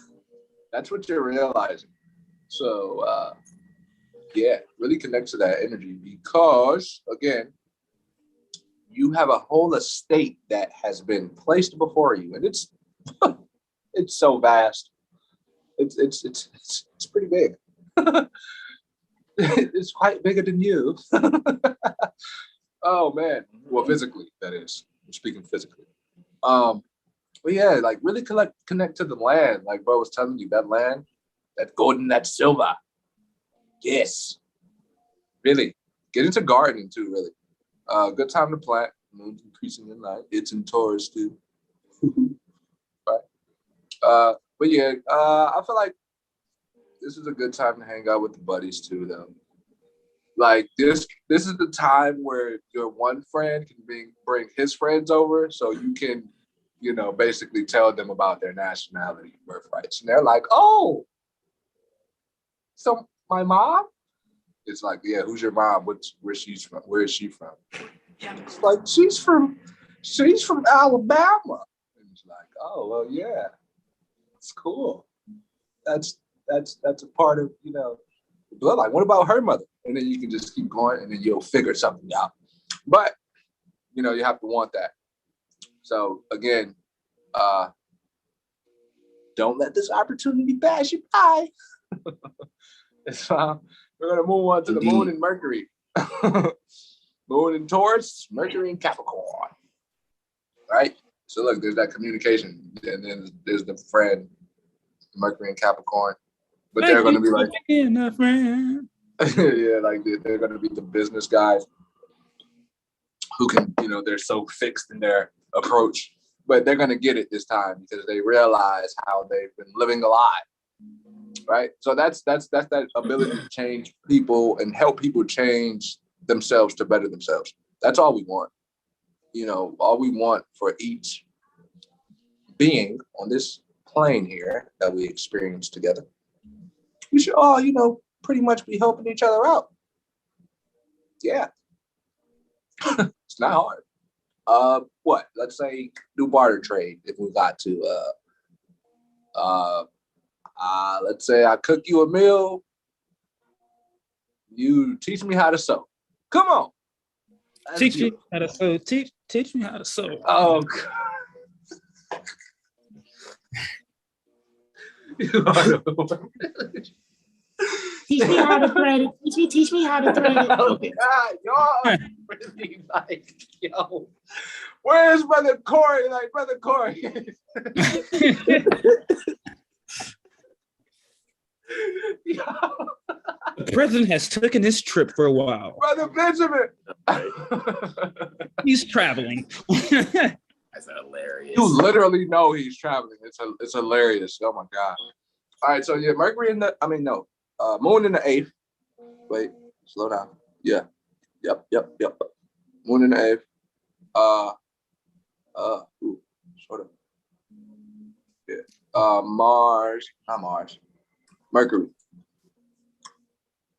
That's what you're realizing. So, yeah, really connect to that energy because, again, you have a whole estate that has been placed before you, and it's it's so vast. It's pretty big. It's quite bigger than you. Oh man, well, physically, that is. I'm speaking physically. But yeah, like really connect to the land. Like bro was telling you, that land, that gold and that silver. Yes, really. Get into gardening too. Really, good time to plant. Moon's increasing in light. It's in Taurus too. Right. But yeah, I feel like this is a good time to hang out with the buddies too, though. Like this is the time where your one friend can bring his friends over, so you can, basically tell them about their nationality, birthrights, and they're like, "Oh, so my mom?" It's like, "Yeah, who's your mom? Where she's from? Where is she from?" It's like she's from Alabama, and it's like, "Oh, well, yeah, it's cool. That's a part of the bloodline. What about her mother?" And then you can just keep going, and then you'll figure something out. But you have to want that. So again, don't let this opportunity pass you by. We're gonna move on to the moon and Mercury. Moon in Taurus, Mercury in Capricorn. Right? So look, there's that communication, and then there's the friend, Mercury in Capricorn. But they're gonna be like, yeah, like they're gonna be the business guys who can, they're so fixed in their approach, but they're gonna get it this time because they realize how they've been living a lie. Right? So that's that ability to change people and help people change themselves to better themselves. That's all we want. All we want for each being on this plane here that we experience together. We should all, pretty much be helping each other out. Yeah. It's not hard. What? Let's say do barter trade if we got to. Let's say I cook you a meal. You teach me how to sew. Come on. Teach me how to sew. Teach me how to sew. Oh, God. Teach me how to thread it. Teach me how to thread it. Oh, God, y'all really like, yo, where's Brother Corey? Like, Brother Corey. The president has taken his trip for a while. Brother Benjamin. He's traveling. That's hilarious. You literally know he's traveling. It's hilarious. Oh my God. All right, so yeah, Mercury Moon in the 8th. Wait, slow down. Yeah. Yep. Moon in the 8th. Sort of. Yeah. Mercury.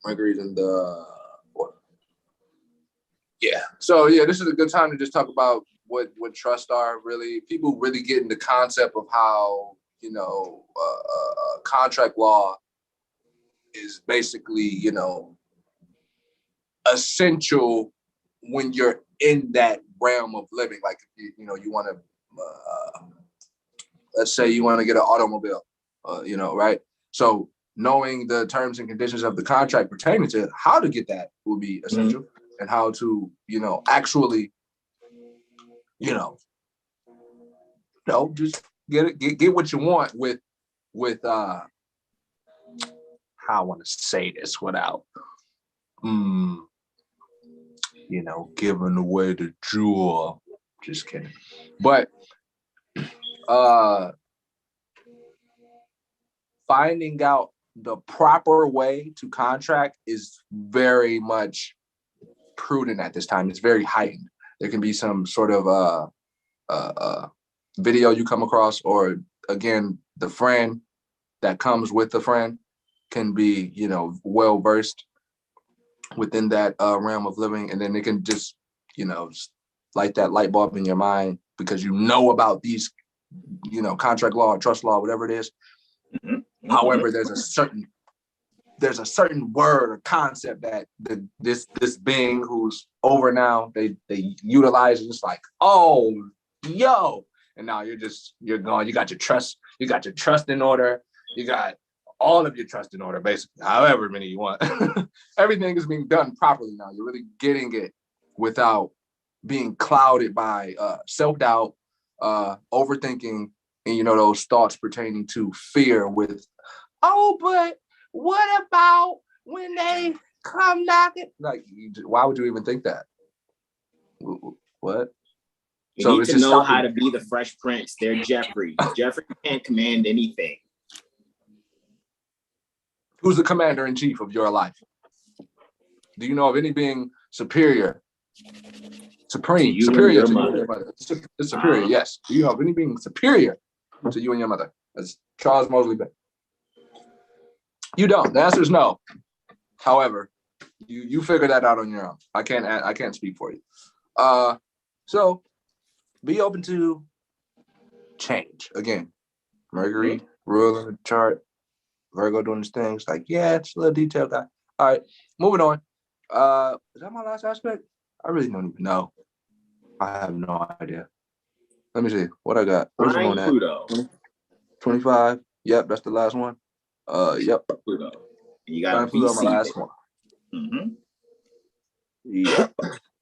Mercury's in the 4th. Yeah. So yeah, this is a good time to just talk about what trusts are really. People really getting the concept of how, contract law is basically, essential when you're in that realm of living. Like, if you want to, let's say you want to get an automobile, right? So knowing the terms and conditions of the contract pertaining to how to get that will be essential, and how to, actually just get what you want with how I want to say this without giving away the jewel. Just kidding. But finding out the proper way to contract is very much prudent at this time. It's very heightened. There can be some sort of video you come across, or again, the friend that comes with the friend can be, well versed within that realm of living, and then they can just, light that light bulb in your mind because about these, contract law, trust law, whatever it is. Mm-hmm. However, there's a certain word or concept that this being who's over now, they utilize, and it's like, oh, yo, and now you're gone. You got your trust in order. You got all of your trust in order, basically, however many you want. Everything is being done properly now. You're really getting it without being clouded by self-doubt, overthinking, and those thoughts pertaining to fear with, oh, but what about when they come knocking? Like, why would you even think that? What? You need to know how to be the Fresh Prince. They're Jeffrey. Jeffrey can't command anything. Who's the commander-in-chief of your life? Do you know of any being superior? Supreme, superior to you and your mother. It's superior, yes. Do you know of any being superior to you and your mother? That's Charles Mosley Bay. You don't. The answer is no. However, you figure that out on your own. I can't speak for you. So be open to change. Again, Mercury ruling the chart. Virgo doing his things. Like, yeah, it's a little detailed guy. All right, moving on. Is that my last aspect? I really don't even know. I have no idea. Let me see what I got. Where's the one at? Pluto. 25. Yep, that's the last one. Yep. Pluto. You got Pluto, my last one. Mm-hmm.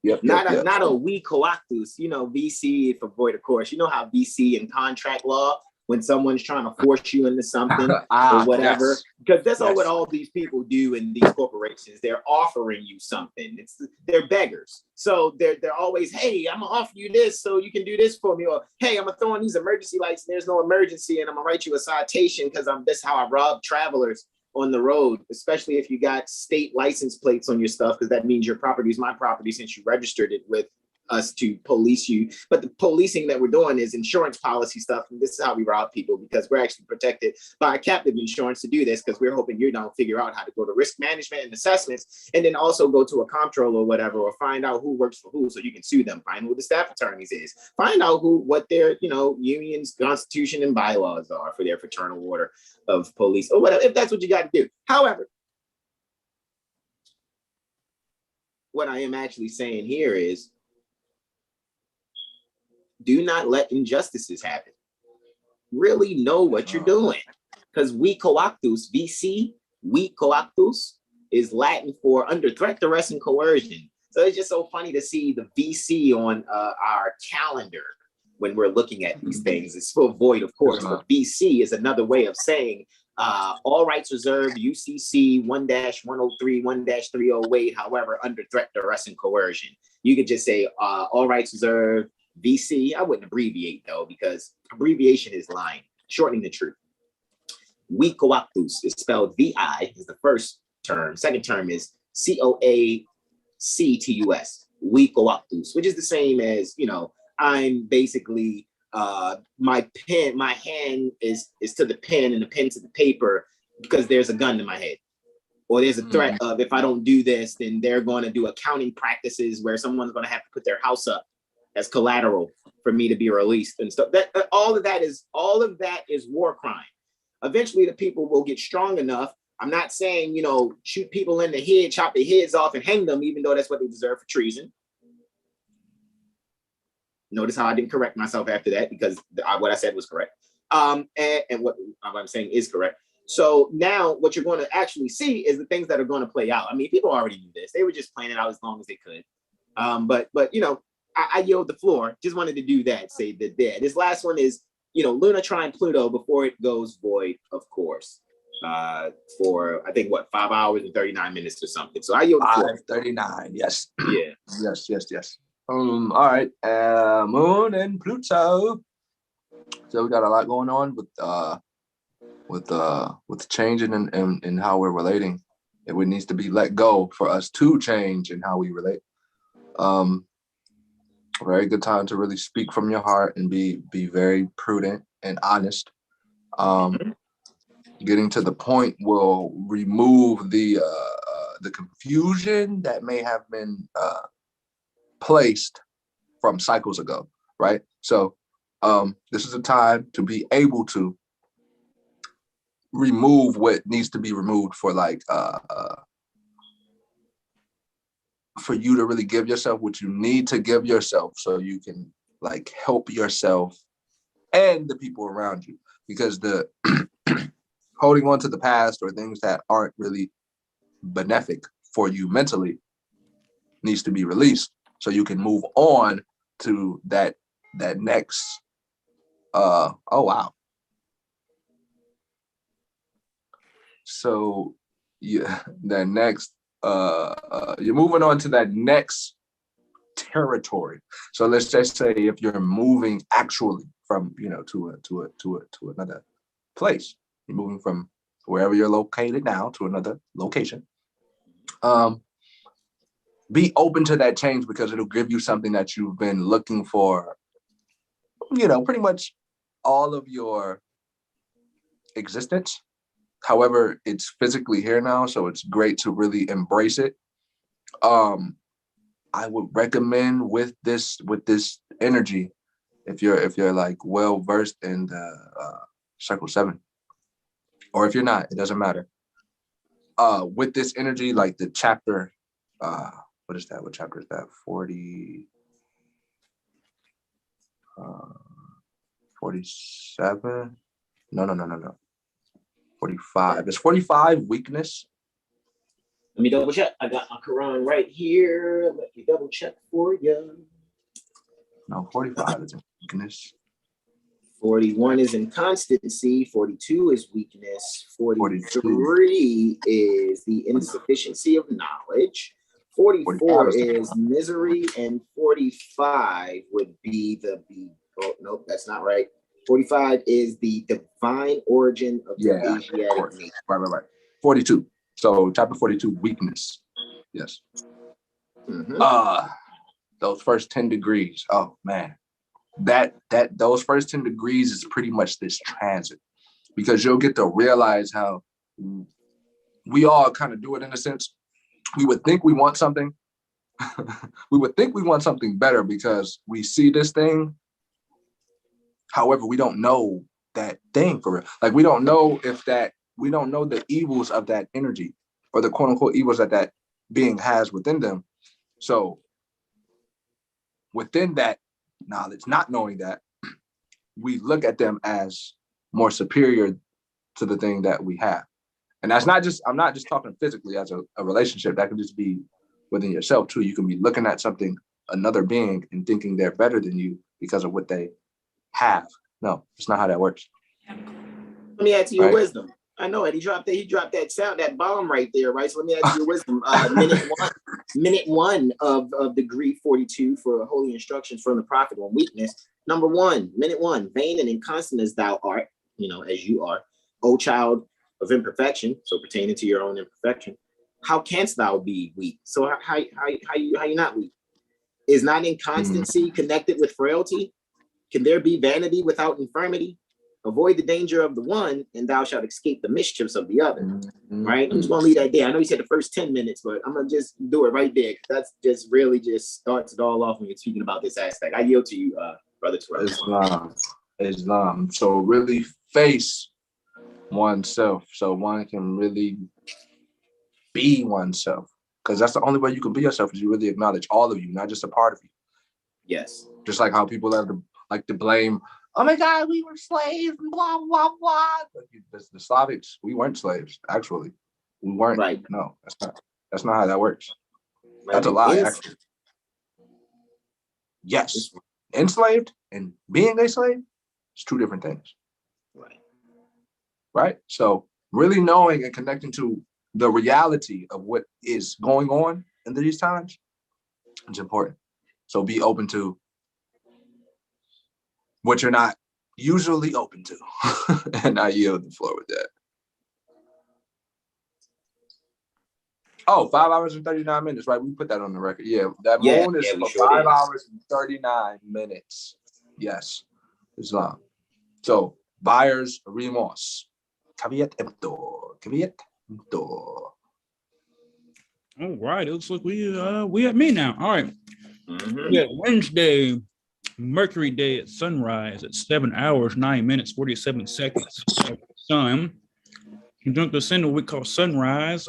Yep. Not a we coactus. VC for void of course. You know how VC in contract law, when someone's trying to force you into something or whatever, yes. Because that's what all these people do in these corporations. They're offering you something. They're beggars. So they're always, hey, I'm gonna offer you this so you can do this for me, or hey, I'm gonna throw in these emergency lights and there's no emergency, and I'm gonna write you a citation because that's how I rob travelers on the road, especially if you got state license plates on your stuff, because that means your property is my property since you registered it with us to police you. But the policing that we're doing is insurance policy stuff, and this is how we rob people, because we're actually protected by captive insurance to do this, because we're hoping you don't figure out how to go to risk management and assessments, and then also go to a comptroller or whatever, or find out who works for who so you can sue them, find who the staff attorneys is, find out what their unions, constitution, and bylaws are for their fraternal order of police or whatever, if that's what you got to do. However, what I am actually saying here is, do not let injustices happen. Really know what you're doing. Because we coactus, VC, we coactus, is Latin for under threat, duress, and coercion. So it's just so funny to see the VC on our calendar when we're looking at these things. It's for void, of course, but VC is another way of saying all rights reserved, UCC 1-103, 1-308, however, under threat, duress, and coercion. You could just say all rights reserved, VC. I wouldn't abbreviate though, because abbreviation is lying, shortening the truth. We coactus is spelled VI is the first term. Second term is COACTUS. We coactus, which is the same as, I'm basically my hand is to the pen and the pen to the paper because there's a gun to my head. Or there's a threat of, if I don't do this, then they're going to do accounting practices where someone's going to have to put their house up as collateral for me to be released and stuff. That all of that is war crime. Eventually, the people will get strong enough. I'm not saying shoot people in the head, chop their heads off, and hang them, even though that's what they deserve for treason. Notice how I didn't correct myself after that, because what I said was correct, and what I'm saying is correct. So now what you're going to actually see is the things that are going to play out. I mean, people already knew this. They were just playing it out as long as they could. But I yield the floor. Just wanted to do that. Say that there. This last one is, Luna trine Pluto before it goes void, of course. For I think 5 hours and 39 minutes or something. So I yield the floor. 5:39. Yes. Yeah. Yes. All right. Moon and Pluto. So we got a lot going on with changing in how we're relating. It would needs to be let go for us to change in how we relate. Very good time to really speak from your heart and be very prudent and honest. Getting to the point will remove the confusion that may have been placed from cycles ago, right? So this is a time to be able to remove what needs to be removed for for you to really give yourself what you need to give yourself so you can help yourself and the people around you, because the holding on to the past or things that aren't really benefic for you mentally needs to be released so you can move on to that next oh wow. So yeah, that next you're moving on to that next territory. So let's just say if you're moving actually from to another place, you're moving from wherever you're located now to another location. Be open to that change because it'll give you something that you've been looking for, pretty much all of your existence. However, it's physically here now, so it's great to really embrace it. I would recommend with this energy, if you're well versed in the Circle 7, or if you're not, it doesn't matter. With this energy, like the chapter, what is that? What chapter is that? 40, 47? No. 45. Is 45 weakness? Let me double check. I got my Quran right here. Let me double check for you. No, 45 is weakness. 41 is inconstancy. 42 is weakness. 43 is the insufficiency of knowledge. 44 is misery, and 45 would be oh, nope, that's not right. 45 is the divine origin of the Asiatic nature. Right. 42. So chapter 42, weakness. Yes. Mm-hmm. Those first 10 degrees. Oh man. Those first 10 degrees is pretty much this transit, because you'll get to realize how we all kind of do it in a sense. We would think we want something. We would think we want something better because we see this thing. However, we don't know that thing for real. Like we don't know the evils of that energy, or the quote unquote evils that being has within them. So within that knowledge, not knowing that, we look at them as more superior to the thing that we have. And I'm not just talking physically as a relationship. That can just be within yourself too. You can be looking at something, another being, and thinking they're better than you because of what they have. No, it's not how that works. Let me add to your wisdom. I know it. He dropped that sound, that bomb right there, right? So let me add to your wisdom. Minute one of degree 42 for holy instructions from the prophet on weakness. Number 1, minute 1, vain and inconstant as thou art, as you are, O child of imperfection, so pertaining to your own imperfection. How canst thou be weak? So how you not weak? Is not inconstancy connected with frailty? Can there be vanity without infirmity? Avoid the danger of the one, and thou shalt escape the mischiefs of the other. Right? I'm just gonna leave that there. I know you said the first 10 minutes, but I'm gonna just do it right there. That's just really just starts it all off when you're speaking about this aspect. I yield to you, Brother Terrell. Islam. So really face oneself, so one can really be oneself. Because that's the only way you can be yourself, is you really acknowledge all of you, not just a part of you. Yes. Just like how people like to blame, oh my God, we were slaves and blah, blah, blah. But the Slavics, we weren't slaves, actually. We weren't. Right. No, that's not how that works. That's a lie, actually. Yes, enslaved and being a slave is two different things. Right? So really knowing and connecting to the reality of what is going on in these times is important. So be open to what you're not usually open to. And I yield the floor with that. Oh, 5 hours and 39 minutes, right? We put that on the record. Yeah, that moon is for sure 5 hours and 39 minutes. Yes, Islam. So, buyer's remorse. Caveat emptor. Caveat emptor. All right, it looks like we at me now. All right. Yeah, Wednesday, Mercury day at sunrise at 7 hours, 9 minutes, 47 seconds. Sun. Conjunct ascendant, we call sunrise.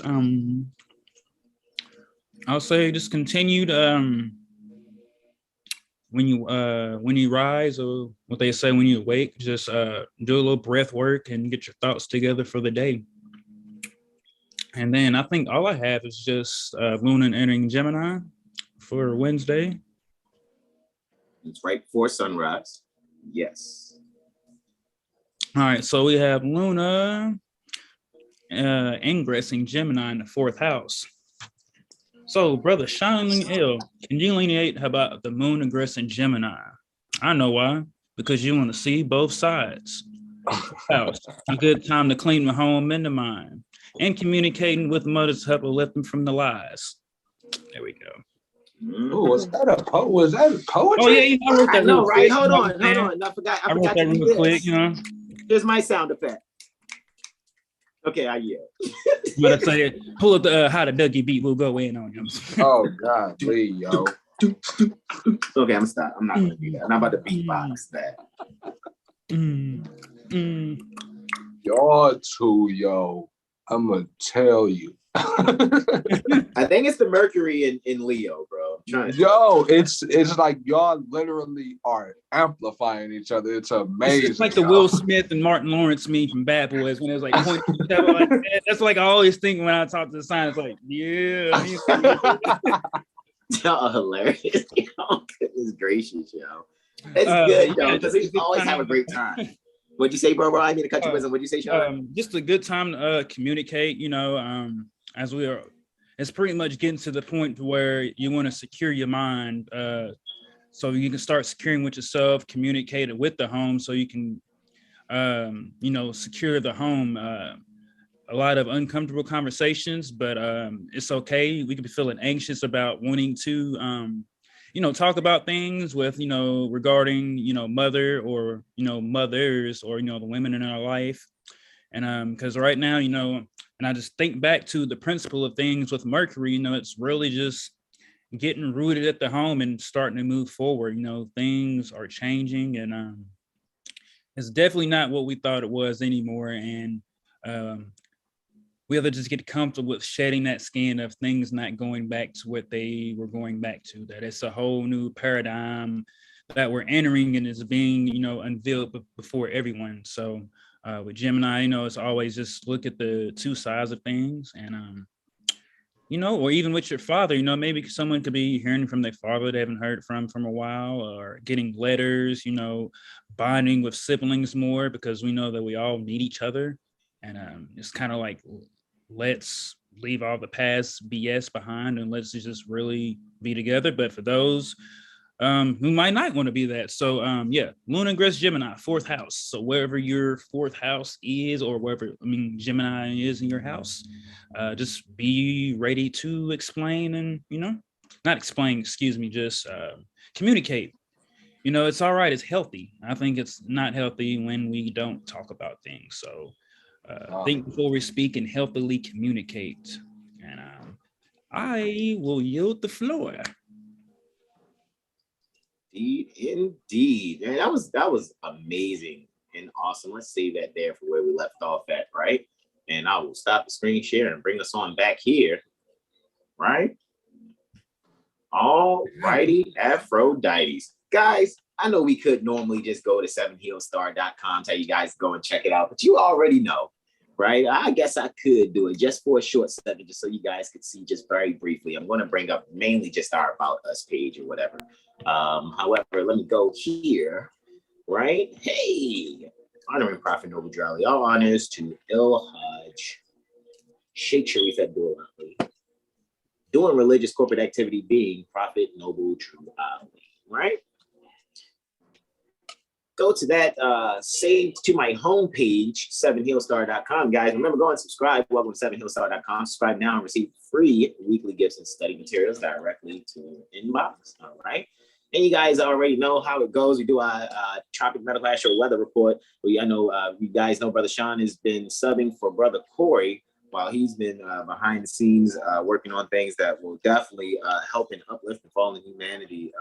I'll say just continued when you rise, or what they say when you awake, just do a little breath work and get your thoughts together for the day. And then I think all I have is just Luna entering Gemini for Wednesday. It's right before sunrise. Yes. All right, so we have Luna ingressing Gemini in the 4th house. So, Brother Shining L, can you delineate about the moon ingressing Gemini? I know why. Because you want to see both sides. House, a good time to clean the home and the mind, and communicating with mothers to help lift them from the lies. There we go. Oh, was that a poetry? Oh yeah, I wrote that. No, right? Hold on. I forgot that real quick. Here's my sound effect. Okay, I yield. But I say, pull up the how the Dougie beat. We'll go in on him. Oh God, please, yo. Okay, I'm stop. I'm not gonna do that. I'm not about to beatbox that. Y'all too, yo. I'm gonna tell you. I think it's the Mercury in Leo, bro. Yo, it's like y'all literally are amplifying each other. It's amazing. It's like the Will Smith and Martin Lawrence meme from Bad Boys when it was like pointing to each other like that. That's like I always think when I talk to the sign. It's like, yeah. Y'all hilarious. Yo, goodness gracious, yo. It's good, yo, because we always have a great time. What'd you say, bro? I need to cut your wisdom. What'd you say, Sean? Just a good time to communicate, as we are. It's pretty much getting to the point where you want to secure your mind so you can start securing with yourself, communicating with the home so you can, secure the home. A lot of uncomfortable conversations, but it's okay. We could be feeling anxious about wanting to, talk about things with, regarding, mother or, mothers or, the women in our life. And because right now, and I just think back to the principle of things with Mercury, it's really just getting rooted at the home and starting to move forward. Things are changing and it's definitely not what we thought it was anymore. And we have to just get comfortable with shedding that skin of things not going back to what they were going back to, that it's a whole new paradigm that we're entering and is being, unveiled before everyone. So with Gemini, it's always just look at the two sides of things and, or even with your father, maybe someone could be hearing from their father they haven't heard from a while, or getting letters, bonding with siblings more because we know that we all need each other. And it's kind of like, let's leave all the past BS behind and let's just really be together. But for those who might not want to be that. So Luna ingress Gemini, 4th house. So wherever your 4th house is, or wherever, Gemini is in your house, just be ready to explain and, not explain, excuse me, just communicate. It's all right. It's healthy. I think it's not healthy when we don't talk about things. So think before we speak and healthily communicate. And I will yield the floor. Indeed. And that was amazing and awesome. Let's save that there for where we left off at, right? And I will stop the screen share and bring us on back here, right? All righty, Aphrodite's. Guys, I know we could normally just go to 7heelstar.com, tell you guys to go and check it out, but you already know, right? I guess I could do it just for a short second, just so you guys could see just very briefly. I'm going to bring up mainly just our About Us page or whatever. However, let me go here, right? Hey, honoring Prophet Noble Drali. All honors to Il-Hajj Sheikh Sharif Abdullah Ali. Doing religious corporate activity being Prophet Noble True Ali, right? Go to that, save to my homepage, 7hillstar.com. Guys, remember, go and subscribe. Welcome to 7hillstar.com. Subscribe now and receive free weekly gifts and study materials directly to inbox. All right. And you guys already know how it goes. We do our Tropic Medical Astro Weather Report. I know you guys know Brother Sean has been subbing for Brother Corey while he's been behind the scenes working on things that will definitely help and uplift the fallen humanity,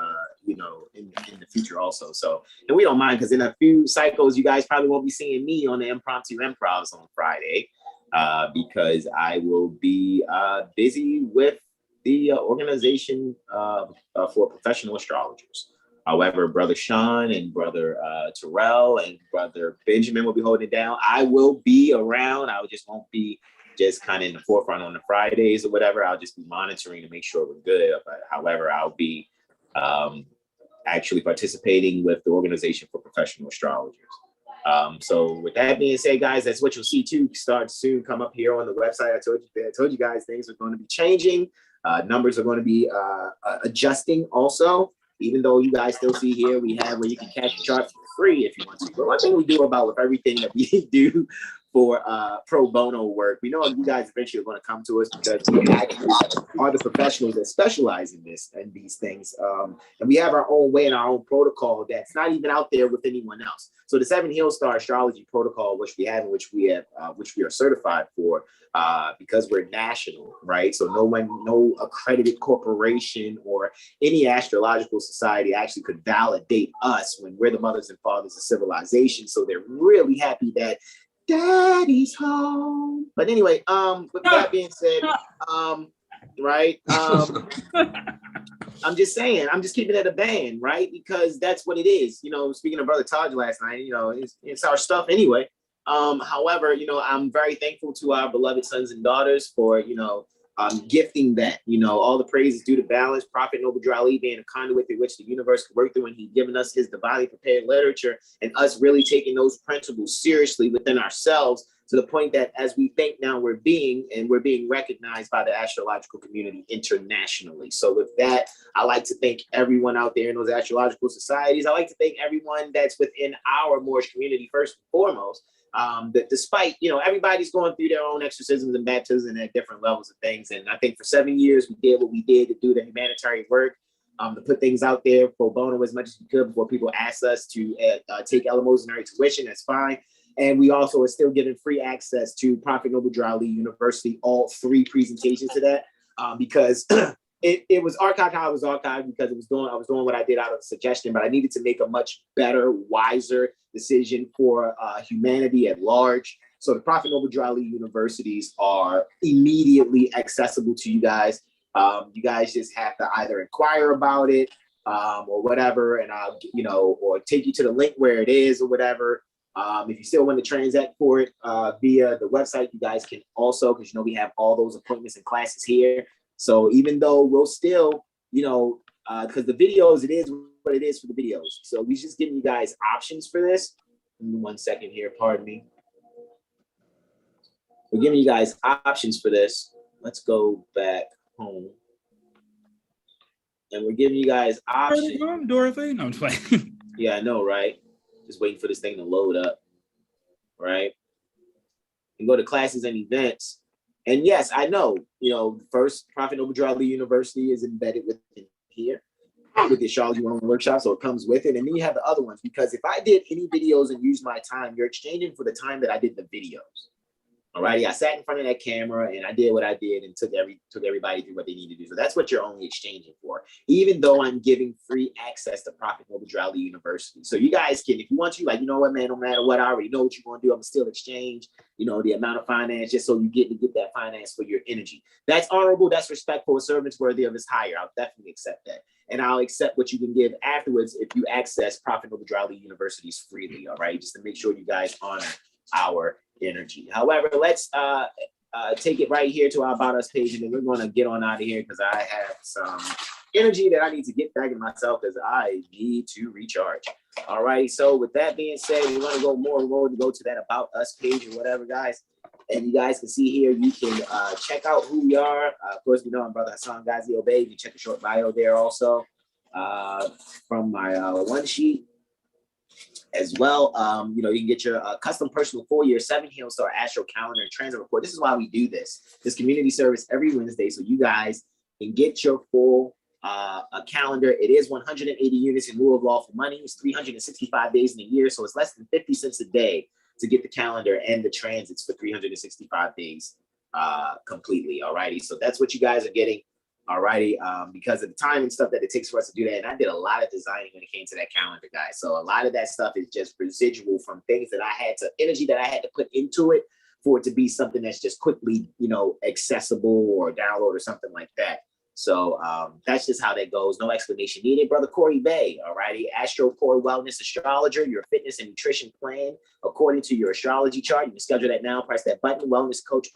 in the future also. So, and we don't mind, because in a few cycles, you guys probably won't be seeing me on the impromptu improvs on Friday, because I will be busy with the organization for professional astrologers. However, Brother Sean and Brother Terrell and Brother Benjamin will be holding it down. I will be around. I just won't be just kind of in the forefront on the Fridays or whatever. I'll just be monitoring to make sure we're good. But however, I'll be actually participating with the organization for professional astrologers. So with that being said, guys, that's what you'll see too. Start soon. Come up here on the website. I told you guys things are going to be changing. Numbers are going to be adjusting also. Even though you guys still see here, we have where you can catch the chart for free if you want to. But one thing we do about with everything that we do for pro bono work, we know you guys eventually are going to come to us, because we actually are the professionals that specialize in these things. And we have our own way and our own protocol that's not even out there with anyone else. So the 7 Hill Star Astrology Protocol, which we have, and which we are certified for, because we're national, right? So no accredited corporation or any astrological society actually could validate us when we're the mothers and fathers of civilization. So they're really happy that Daddy's home. But anyway, with that being said, right? I'm just saying, I'm just keeping it a band, right? Because that's what it is. Speaking of Brother Taj last night, it's our stuff anyway. However, I'm very thankful to our beloved sons and daughters for, gifting that. All the praise is due to balance. Prophet Noble Drali being a conduit through which the universe could work through, and he's given us his divinely prepared literature, and us really taking those principles seriously within ourselves, to the point that as we think now, we're being recognized by the astrological community internationally. So with that, I like to thank everyone out there in those astrological societies. I like to thank everyone that's within our Moorish community first and foremost. That despite, everybody's going through their own exorcisms and baptisms at different levels of things. And I think for 7 years, we did what we did to do the humanitarian work, to put things out there pro bono as much as we could before people asked us to take eleemosynary tuition. That's fine. And we also are still giving free access to Prophet Noble Drali University, all 3 presentations to that, because it was archived how it was archived, because I was doing what I did out of suggestion, but I needed to make a much better, wiser decision for humanity at large. So the Prophet Noble Drali universities are immediately accessible to you guys. You guys just have to either inquire about it or whatever, and I'll, or take you to the link where it is or whatever. If you still want to transact for it via the website, you guys can also, because we have all those appointments and classes here. So even though we'll still, because the videos, it is what it is for the videos. So we just giving you guys options for this. 1 second here, pardon me. We're giving you guys options for this. Let's go back home. And we're giving you guys options. Dorothy? No, I'm playing. Yeah, I know, right? Just waiting for this thing to load up, right? And go to classes and events. And yes, I know, first Prophet Noble Drali University is embedded within here with the Astrology 101 workshop, so it comes with it. And then you have the other ones, because if I did any videos and used my time, you're exchanging for the time that I did the videos. All right, I sat in front of that camera and I did what I did and took everybody through what they need to do. So that's what you're only exchanging for, even though I'm giving free access to Prophet Noble Drali University. So you guys can, if you want to, like, you know what, man, no matter what, I already know what you're going to do. I'm still exchange, the amount of finance, just so you get that finance for your energy. That's honorable, that's respectful, servants worthy of his hire. I'll definitely accept that. And I'll accept what you can give afterwards if you access Prophet Noble Drali Universities freely, all right? Just to make sure you guys honor our energy. However, let's take it right here to our About Us page, and then we're going to get on out of here because I have some energy that I need to get back in myself because I need to recharge. All right. So with that being said, we're going to go more. We're going to go to that About Us page or whatever, guys. And you guys can see here, you can check out who we are. Of course, we know I'm Brother Hasan Ghaziel Bey. You can check the short bio there also from my one sheet. As well, you can get your custom personal full year 7 Heel Star Astro Calendar and Transit Report. This is why we do this community service every Wednesday, so you guys can get your full calendar. It is 180 units in lieu of lawful money. It's 365 days in a year, so it's less than 50 cents a day to get the calendar and the transits for 365 days completely. All righty, so that's what you guys are getting. All righty, because of the time and stuff that it takes for us to do that. And I did a lot of designing when it came to that calendar, guys. So a lot of that stuff is just residual from things that energy that I had to put into it for it to be something that's just quickly, accessible or download or something like that. So that's just how that goes. No explanation needed. Brother Corey Bey, all righty, Astro Core Wellness Astrologer, your fitness and nutrition plan according to your astrology chart. You can schedule that now. Press that button. Wellness Coaching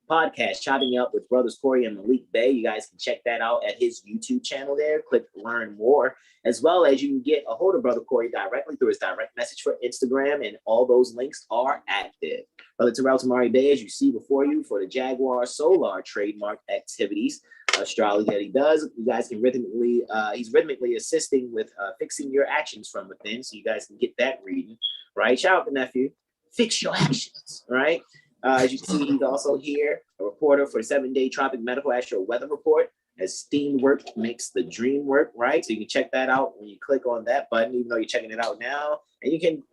Podcast, chopping up with brothers Corey and Malik Bey. You guys can check that out at his YouTube channel there. Click learn more, as well as you can get a hold of Brother Corey directly through his direct message for Instagram, and all those links are active. Brother Terrell Tamari Bey, as you see before you, for the Jaguar Solar trademark activities, astrology that he does. You guys can he's rhythmically assisting with fixing your actions from within, so you guys can get that reading, right? Shout out to nephew, fix your actions, right? As you can see, he's also here, a reporter for 7-day Tropic Medical Astro Weather Report. As steam work makes the dream work, right? So you can check that out when you click on that button, even though you're checking it out now. And you can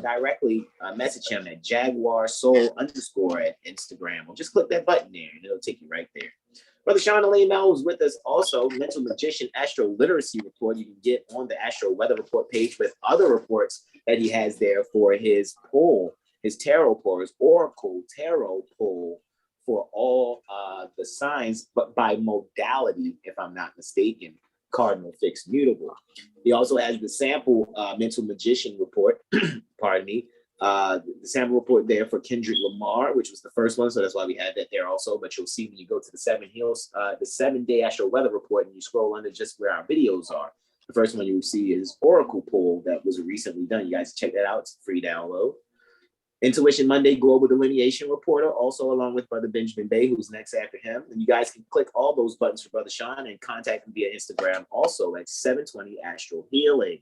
directly message him at Jaguar Soul _ at Instagram. Or just click that button there, and it'll take you right there. Brother Sean Alim is with us also. Mental Magician AstroLiteracy report you can get on the Astro Weather Report page with other reports that he has there for his poll. His tarot pull, his oracle tarot pull for all the signs, but by modality, if I'm not mistaken, cardinal, fixed, mutable. He also has the sample mental magician report, pardon me, the sample report there for Kendrick Lamar, which was the first one, so that's why we had that there also. But you'll see when you go to the 7-day Astro Weather Report, and you scroll under just where our videos are. The first one you'll see is oracle pull that was recently done. You guys check that out; it's a free download. Intuition Monday Global Delineation Reporter, also along with Brother Benjamin Bey, who's next after him. And you guys can click all those buttons for Brother Sean and contact him via Instagram, also at 720 Astro Healing.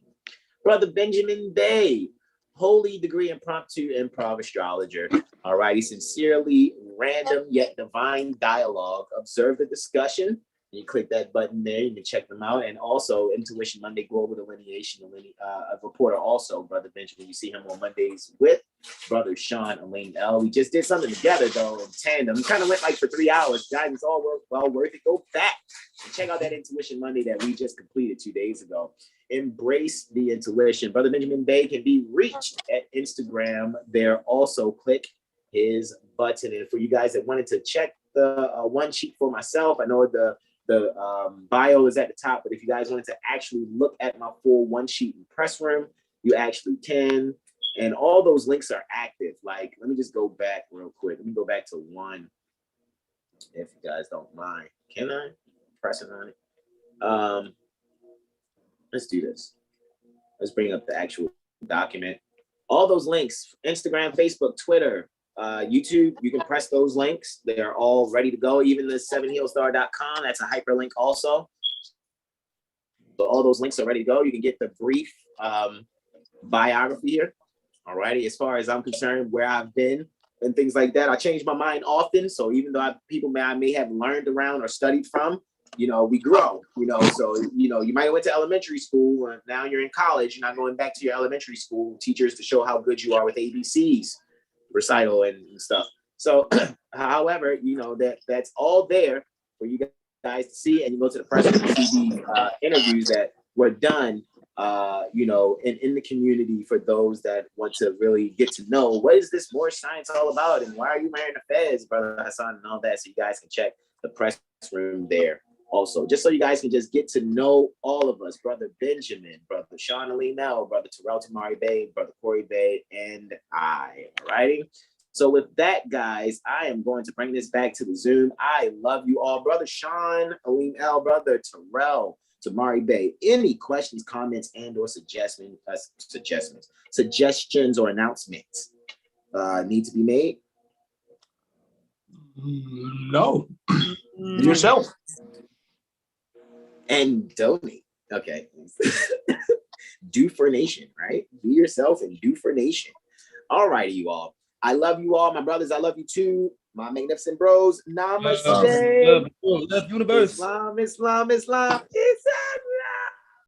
Brother Benjamin Bey, Holy Degree Impromptu Improv Astrologer. All righty, sincerely random yet divine dialogue. Observe the discussion. You click that button there, you can check them out. And also Intuition Monday Global Delineation reporter, also Brother Benjamin. You see him on Mondays with Brother Sean Elaine L. We just did something together though in tandem. We kind of went like for 3 hours. Guys, it's all well worth it. Go back and check out that Intuition Monday that we just completed 2 days ago. Embrace the intuition. Brother Benjamin Bey can be reached at Instagram. There also click his button. And for you guys that wanted to check the one sheet for myself, I know the bio is at the top, but if you guys wanted to actually look at my full one sheet in press room, you actually can. And all those links are active. Like, let me just go back real quick. Let me go back to one, if you guys don't mind. Can I press it on it? Let's do this. Let's bring up the actual document. All those links, Instagram, Facebook, Twitter, YouTube, you can press those links. They are all ready to go. Even the 7heelstar.com, that's a hyperlink also. So all those links are ready to go. You can get the brief biography here. All righty. As far as I'm concerned, where I've been and things like that, I change my mind often. So even though I may have learned around or studied from, we grow, so, you might have went to elementary school and now you're in college. You're not going back to your elementary school teachers to show how good you are with ABCs recital and stuff. So, however, that's all there for you guys to see, and you go to the press room and see the interviews that were done, in the community for those that want to really get to know what is this Moor science all about, and why are you marrying the feds, Brother Hasan, and all that. So you guys can check the press room there also, just so you guys can just get to know all of us, Brother Benjamin, Brother Sean, Alim, Brother Terrell, Tamari Bey, Brother Corey Bey, and I. Alrighty. So with that, guys, I am going to bring this back to the Zoom. I love you all. Brother Sean, Alim L, Brother Terrell, Tamari Bey. Any questions, comments, and or suggestions or announcements need to be made? No. Yourself. And donate. Okay. Do for nation, right? Be yourself and do for nation. All righty, you all. I love you all. My brothers, I love you too. My magnificent bros. Namaste. Love universe. Islam, Islam, Islam.